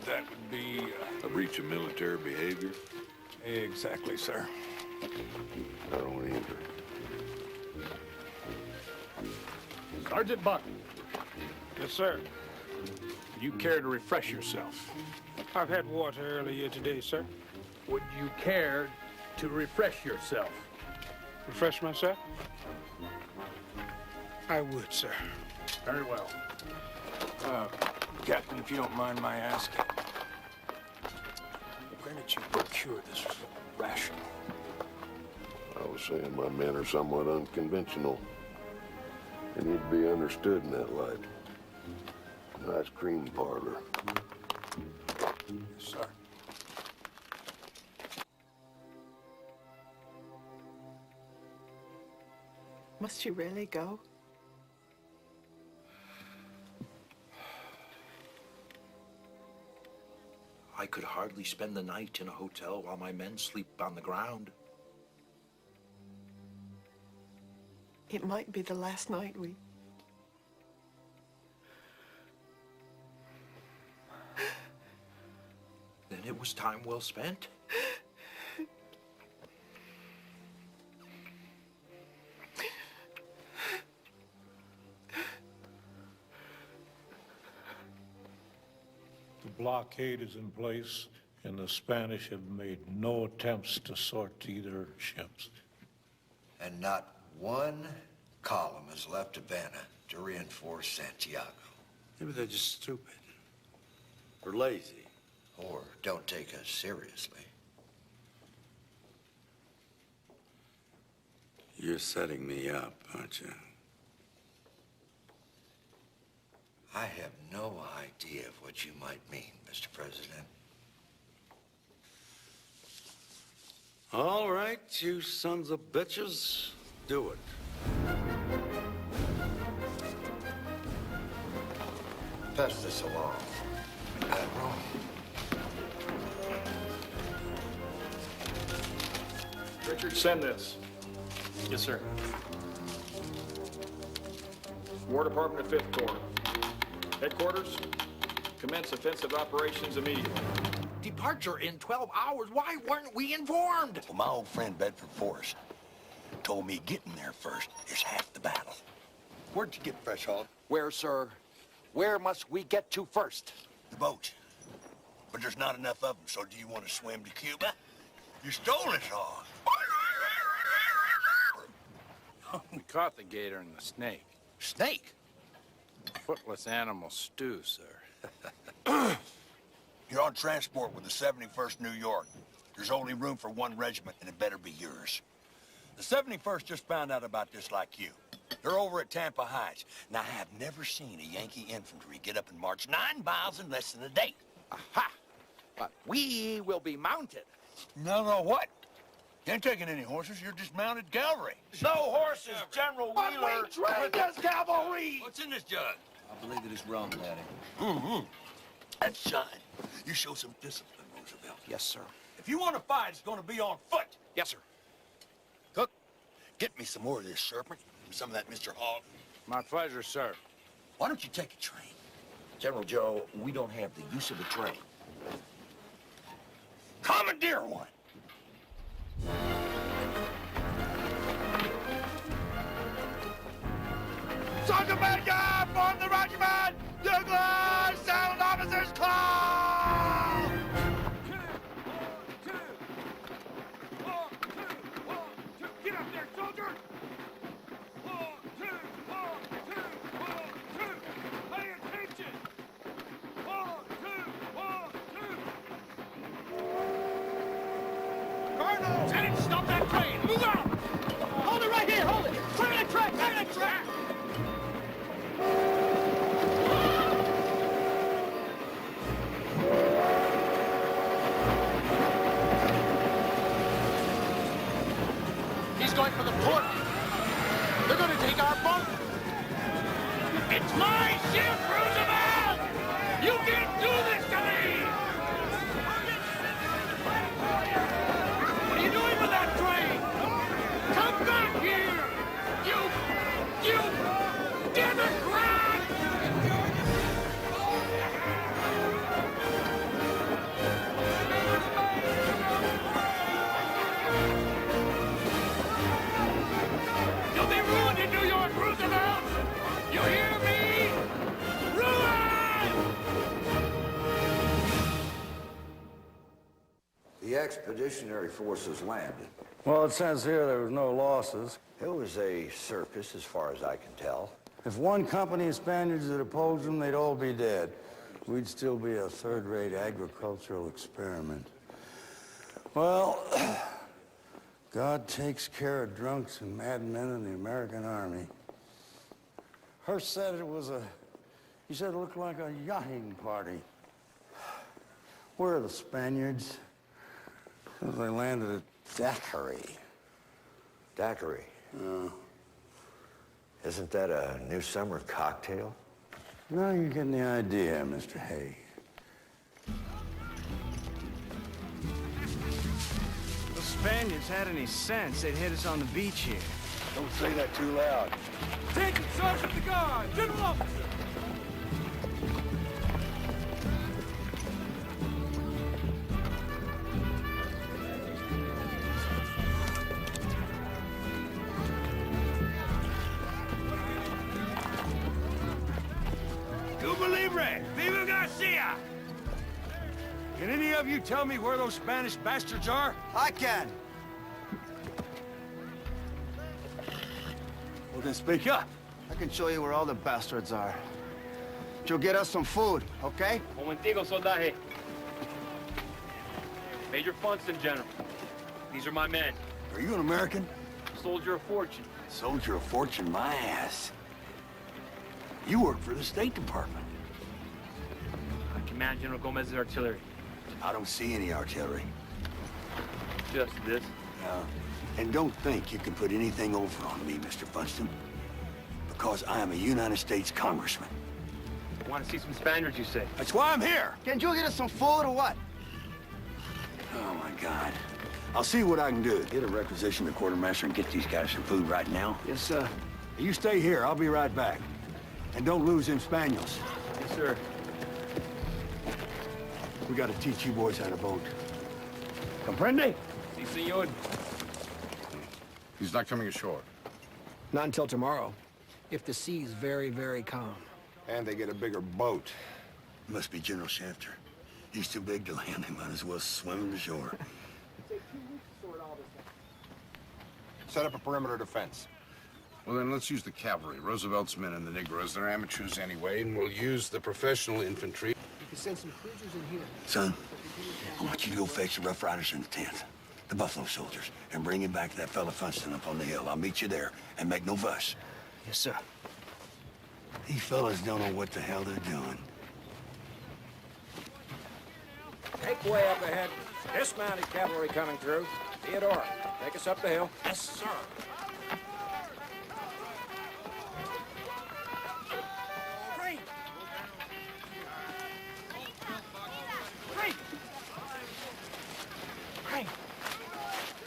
that would be... A breach of military behavior? Exactly, sir. I don't either. Sergeant Buck. Yes, sir. Would you care to refresh yourself? I've had water earlier today, sir. Would you care to refresh yourself? Refresh myself? I would, sir. Very well. Captain, if you don't mind my asking, where did you procure this ration? I was saying my men are somewhat unconventional. They need to be understood in that light. Nice cream parlor. Yes, sir. Must you really go? I could hardly spend the night in a hotel while my men sleep on the ground. It might be the last night we... Then it was time well spent. The blockade is in place, and the Spanish have made no attempts to sort either ships. And not one column has left Havana to reinforce Santiago. Maybe they're just stupid. Or lazy. Or don't take us seriously. You're setting me up, aren't you? I have no idea of what you might mean, Mr. President. All right, you sons of bitches, do it. Pass this along, Admiral. Richard, send this. Yes, sir. War Department of 5th Corps. Headquarters, commence offensive operations immediately. Departure in 12 hours. Why weren't we informed? Well, my old friend Bedford Forrest told me getting there first is half the battle. Where'd you get Fresh Hog? Where, sir? Where must we get to first? The boat. But there's not enough of them, so do you want to swim to Cuba? You stole his hog. We caught the gator and the snake. Snake? Footless animal stew, sir. You're on transport with the 71st New York. There's only room for one regiment, and it better be yours. The 71st just found out about this like you. They're over at Tampa Heights. Now, I have never seen a Yankee infantry get up and march 9 miles in less than a day. Aha! But we will be mounted. No, what? You ain't taking any horses. You're just mounted cavalry. No horses, General But Wheeler. we trained as cavalry! What's in this jug? I believe it is rum, Daddy. Mm-hmm. That's shine. You show some discipline, Roosevelt. Yes, sir. If you want to fight, it's going to be on foot. Yes, sir. Cook, get me some more of this serpent and some of that Mr. Hogg. My pleasure, sir. Why don't you take a train? General Joe, we don't have the use of a train. Commandeer one. Sergeant Major, form the regiment! Douglas, Sound Officers Call! Get up there, soldier! 1, 2, 1, 2, 1, 2! Pay attention! 1, 2, 1, 2! Colonel! Tell him to stop that train! Move out! Hold it right here! Hold it! Clear the track! Clear the track! He's going for the port. They're going to take our boat. It's my ship, Roosevelt! You can't do this to me! What are you doing with that train? Come back here! You Democrat! You'll be ruined in New York, Roosevelt! You hear me? Ruined! The expeditionary forces landed. Well, it says here there was no losses. It was a circus, as far as I can tell. If one company of Spaniards had opposed them, they'd all be dead. We'd still be a third-rate agricultural experiment. Well, God takes care of drunks and madmen in the American Army. Hearst said it was he said it looked like a yachting party. Where are the Spaniards? Says they landed at Daiquiri. Daiquiri? Isn't that a new summer cocktail? Now you're getting the idea, Mr. Hay. If the Spaniards had any sense, they'd hit us on the beach here. Don't say that too loud. Attention, Sergeant of the Guard, General Officer. Cuba Libre! Viva Garcia! Can any of you tell me where those Spanish bastards are? I can. Well, then speak up. I can show you where all the bastards are. But you'll get us some food, okay? Momentico, soldaje. Major Funston, General. These are my men. Are you an American? Soldier of fortune. Soldier of fortune, my ass. You work for the State Department. I command General Gomez's artillery. I don't see any artillery. Just this. No. And don't think you can put anything over on me, Mr. Funston. Because I am a United States Congressman. Want to see some Spaniards, you say? That's why I'm here. Can't you get us some food or what? Oh, my God. I'll see what I can do. Get a requisition to quartermaster and get these guys some food right now. Yes, sir. You stay here. I'll be right back. And don't lose them Spaniels. Yes, sir. We gotta teach you boys how to vote. Comprende? Si, senor. He's not coming ashore. Not until tomorrow, if the sea's very, very calm. And they get a bigger boat. Must be General Shafter. He's too big to land. He might as well swim him to shore. Set up a perimeter defense. Well, then let's use the cavalry. Roosevelt's men and the Negroes, they're amateurs anyway, and we'll use the professional infantry. You can send some cruisers in here. Son, I want you to go fetch the Rough Riders in the 10th, the Buffalo Soldiers, and bring him back to that fella Funston up on the hill. I'll meet you there, and make no fuss. Yes, sir. These fellas don't know what the hell they're doing. Make way up ahead. Dismounted cavalry coming through. Theodore, take us up the hill. Yes, sir.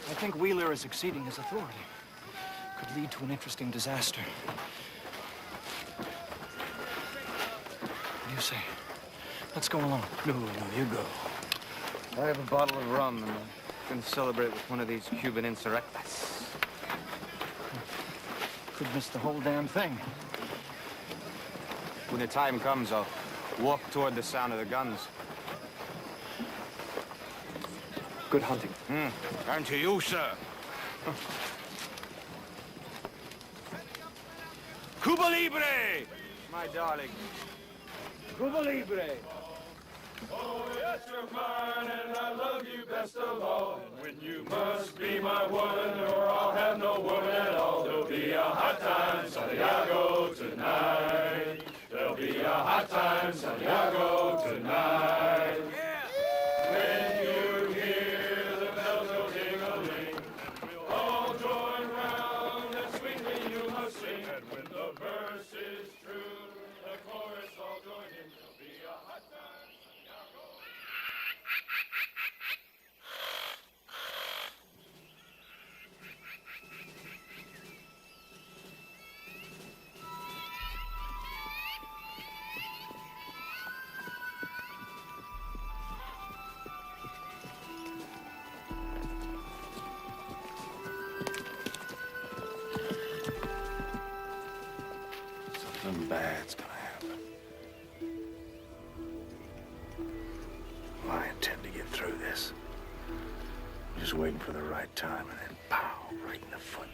I think Wheeler is exceeding his authority. Could lead to an interesting disaster. What do you say? Let's go along. No, you go. I have a bottle of rum, and I'm going to celebrate with one of these Cuban insurrectas. Could miss the whole damn thing. When the time comes, I'll walk toward the sound of the guns. Good hunting. And to you, sir. Cuba Libre! My darling. Cuba Libre! Oh, yes, you're mine, and I love you best of all. And when you must be my woman, or I'll have no woman at all. There'll be a hot time, Santiago, tonight. There'll be a hot time, Santiago, tonight. When you hear the bells go ding-a-ling, we'll all join round and sweetly you must sing. And when the verse is true, the chorus all join in. There'll be a hot time, Santiago. Something bad's gonna happen. I intend to get through this. Just waiting for the right time and then pow, right in the foot.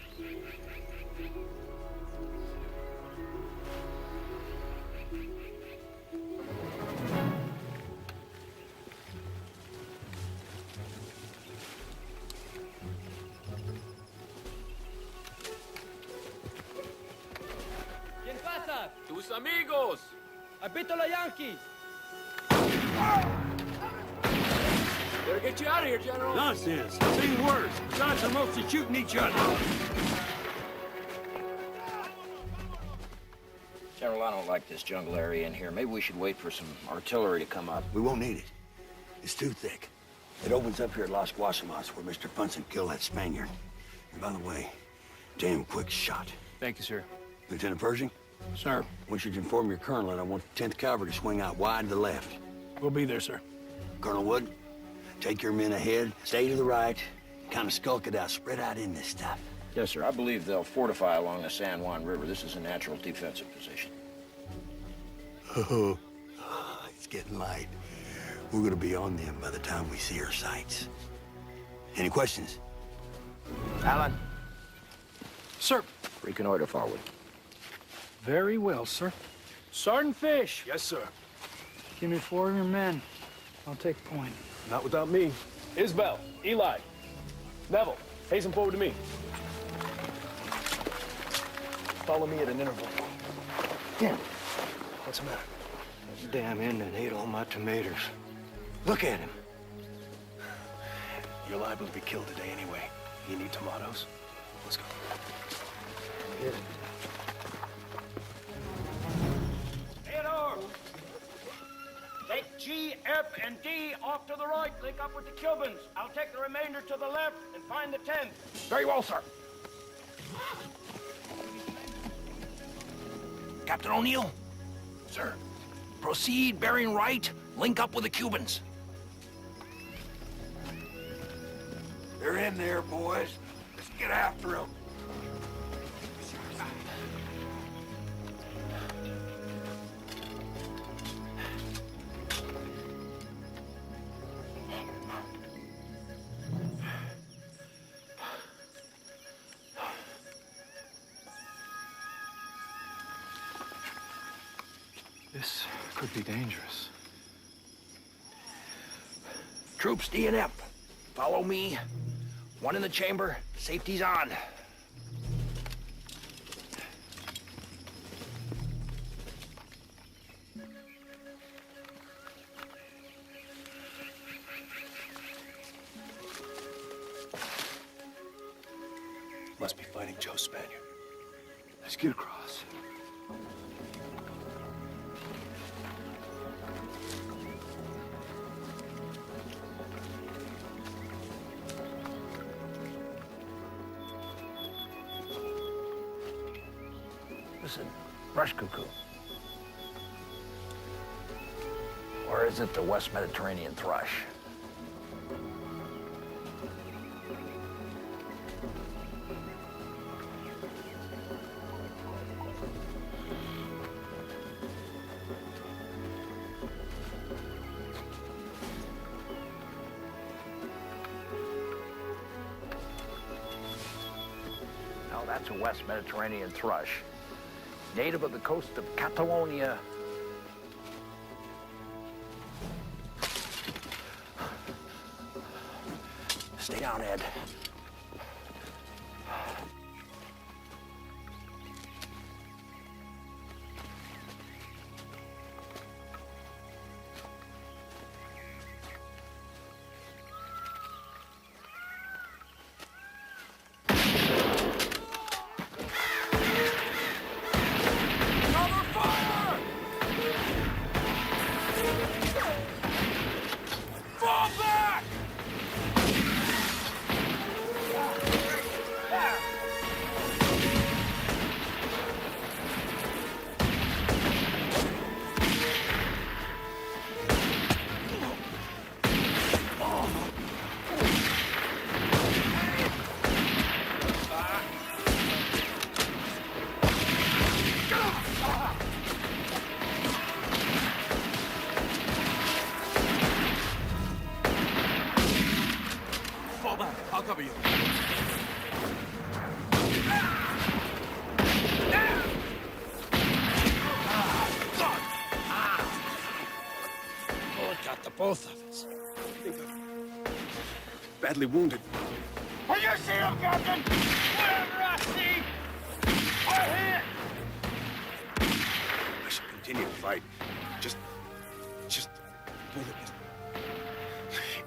¿Quién pasa? Tus amigos! Habito la Yankees. Better get you out of here, General. Nonsense. It's even worse. Besides, they're mostly shooting each other. General, I don't like this jungle area in here. Maybe we should wait for some artillery to come up. We won't need it. It's too thick. It opens up here at Las Guasimas, where Mr. Funston killed that Spaniard. And by the way, Damn quick shot. Thank you, sir. Lieutenant Pershing? Sir. We should inform your colonel that I want the 10th Cavalry to swing out wide to the left. We'll be there, sir. Colonel Wood, take your men ahead, stay to the right, kind of skulk it out, spread out in this stuff. Yes, sir. I believe they'll fortify along the San Juan River. This is a natural defensive position. Oh, it's getting light. We're gonna be on them by the time we see our sights. Any questions? Alan. Sir. Reconnoiter forward. Very well, sir. Sergeant Fish. Yes, sir. Give me 4 of your men. I'll take point. Not without me. Isbell, Eli, Neville, hasten forward to me. Follow me at an interval. Yeah. What's the matter? This damn Indian ate all my tomatoes. Look at him. You're liable to be killed today anyway. You need tomatoes? Let's go. Theodore! Take G, F, and D off to the right. Link up with the Cubans. I'll take the remainder to the left and find the 10th. Very well, sir. Captain O'Neill? Sir. Proceed bearing right. Link up with the Cubans. They're in there, boys. Let's get after them. This could be dangerous. Troops D and F. Follow me. One in the chamber. Safety's on. Must be fighting Joe Spaniard. Let's get across. Listen, brush cuckoo. Or is it the West Mediterranean thrush? No, that's a West Mediterranean thrush. Native of the coast of Catalonia. Stay down, Ed. I'll cover you. Bullet got the both of us. Badly wounded. Will you see him, Captain? Whatever I see, I hit. I should continue to fight. Just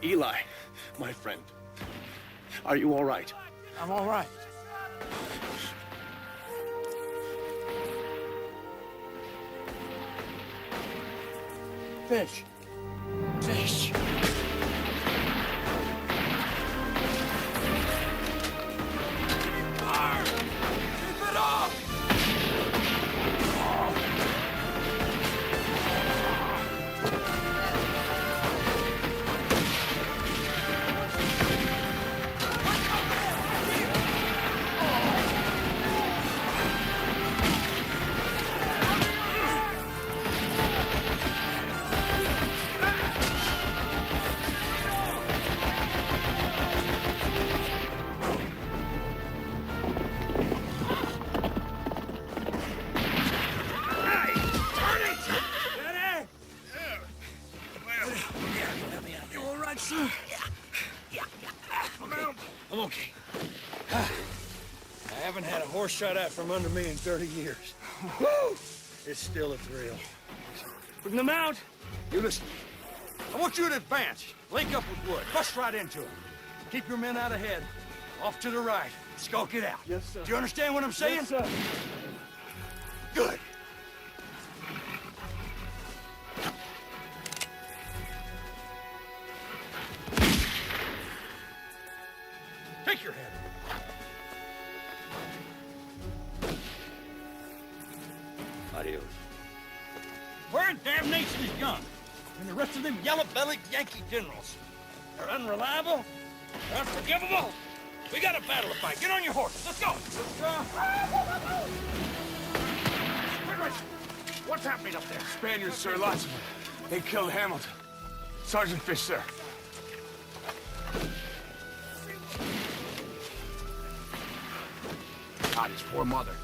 Eli, my friend. Are you all right? I'm all right. Fish. Fish. Fire! I haven't had a horse shot out from under me in 30 years. Woo! It's still a thrill. From the mount, you listen. I want you to advance. Link up with Wood. Bust right into him. Keep your men out ahead. Off to the right. Skulk it out. Yes, sir. Do you understand what I'm saying? Yes, sir. Good. Take your head. Adios. Where in damnation is Young? And the rest of them yellow-bellied Yankee generals? They're unreliable. They're unforgivable. We got a battle to fight. Get on your horse. Let's go. Let's go. What's happening up there? Spaniards, sir, lots of them. They killed Hamilton. Sergeant Fish, sir. God, his poor mother.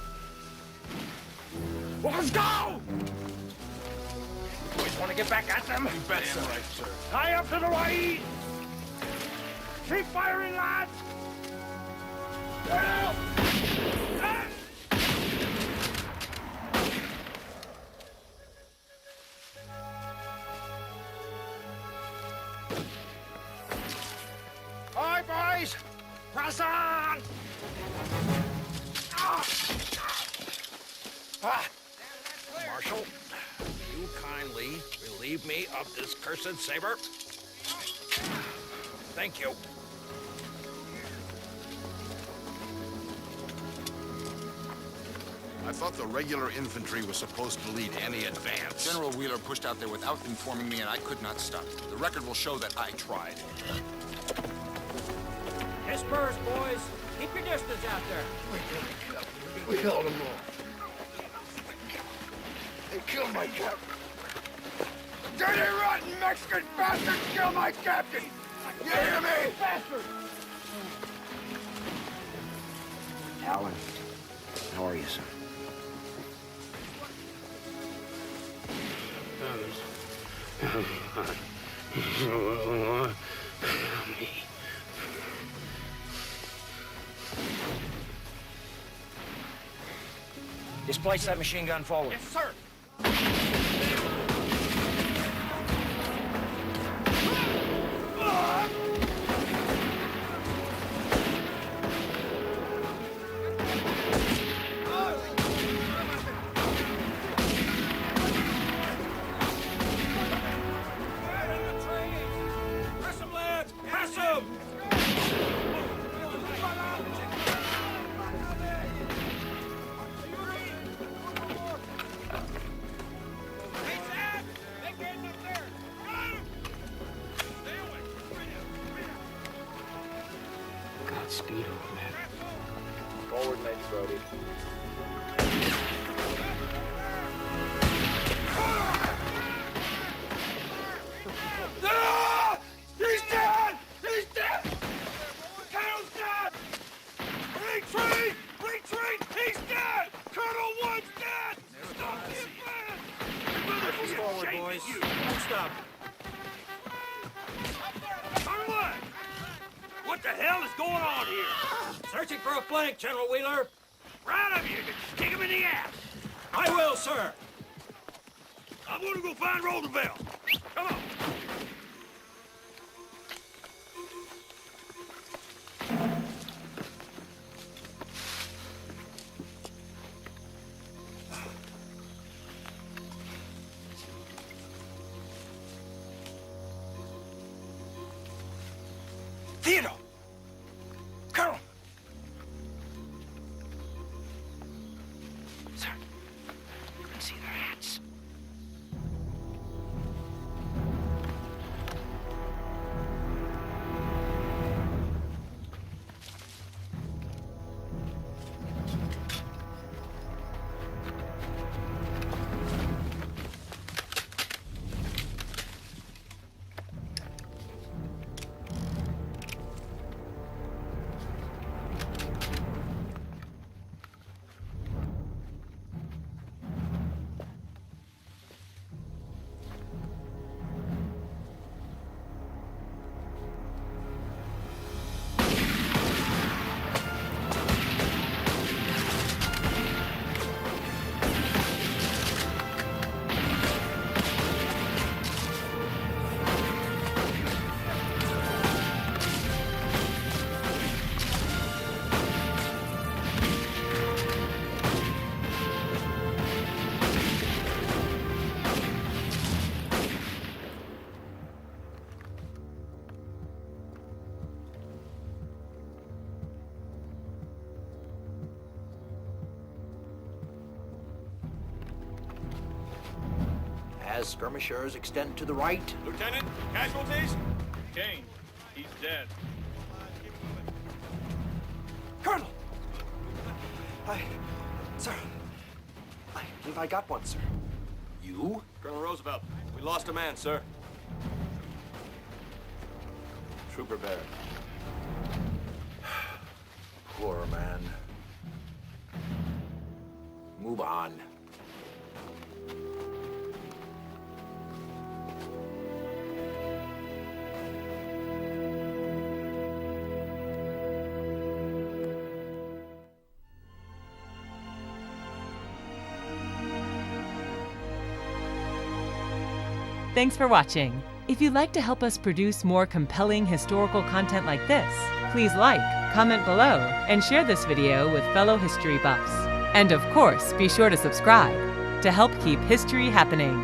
Well, let's go! Always want to get back at them? You bet, sir. Right, sir. Tie up to the right! Keep firing, lads! Well! All right, boys! Press on! Marshal, will you kindly relieve me of this cursed saber? Thank you. I thought the regular infantry was supposed to lead any advance. General Wheeler pushed out there without informing me, and I could not stop him. The record will show that I tried. Disperse, boys. Keep your distance out there. We killed them all. They killed my captain. Dirty, rotten Mexican bastard kill my captain! You hear me? Bastard! Alan, how are you, son? Displace that machine gun forward. Yes, sir! Speed over, man. Forward, Major Brody. Ah! He's dead! He's dead! Colonel's dead! Retreat! Retreat! He's dead! Colonel Wood's dead! Stop the advance! Push forward, boys. Don't stop. Colonel, what the hell is going on here? Searching for a flank, General Wheeler. Right of you! Kick him in the ass! I will, sir. I'm gonna go find Roosevelt. Come on! Theodore! Colonel! Sir, you can see their hats. as skirmishers extend to the right. Lieutenant, casualties? Kane, he's dead. Colonel! Sir, I believe I got one, sir. You? Colonel Roosevelt, we lost a man, sir. Trooper Bear. Poor man. Move on. Thanks for watching. If you'd like to help us produce more compelling historical content like this, please like, comment below, and share this video with fellow history buffs. And of course, be sure to subscribe to help keep history happening.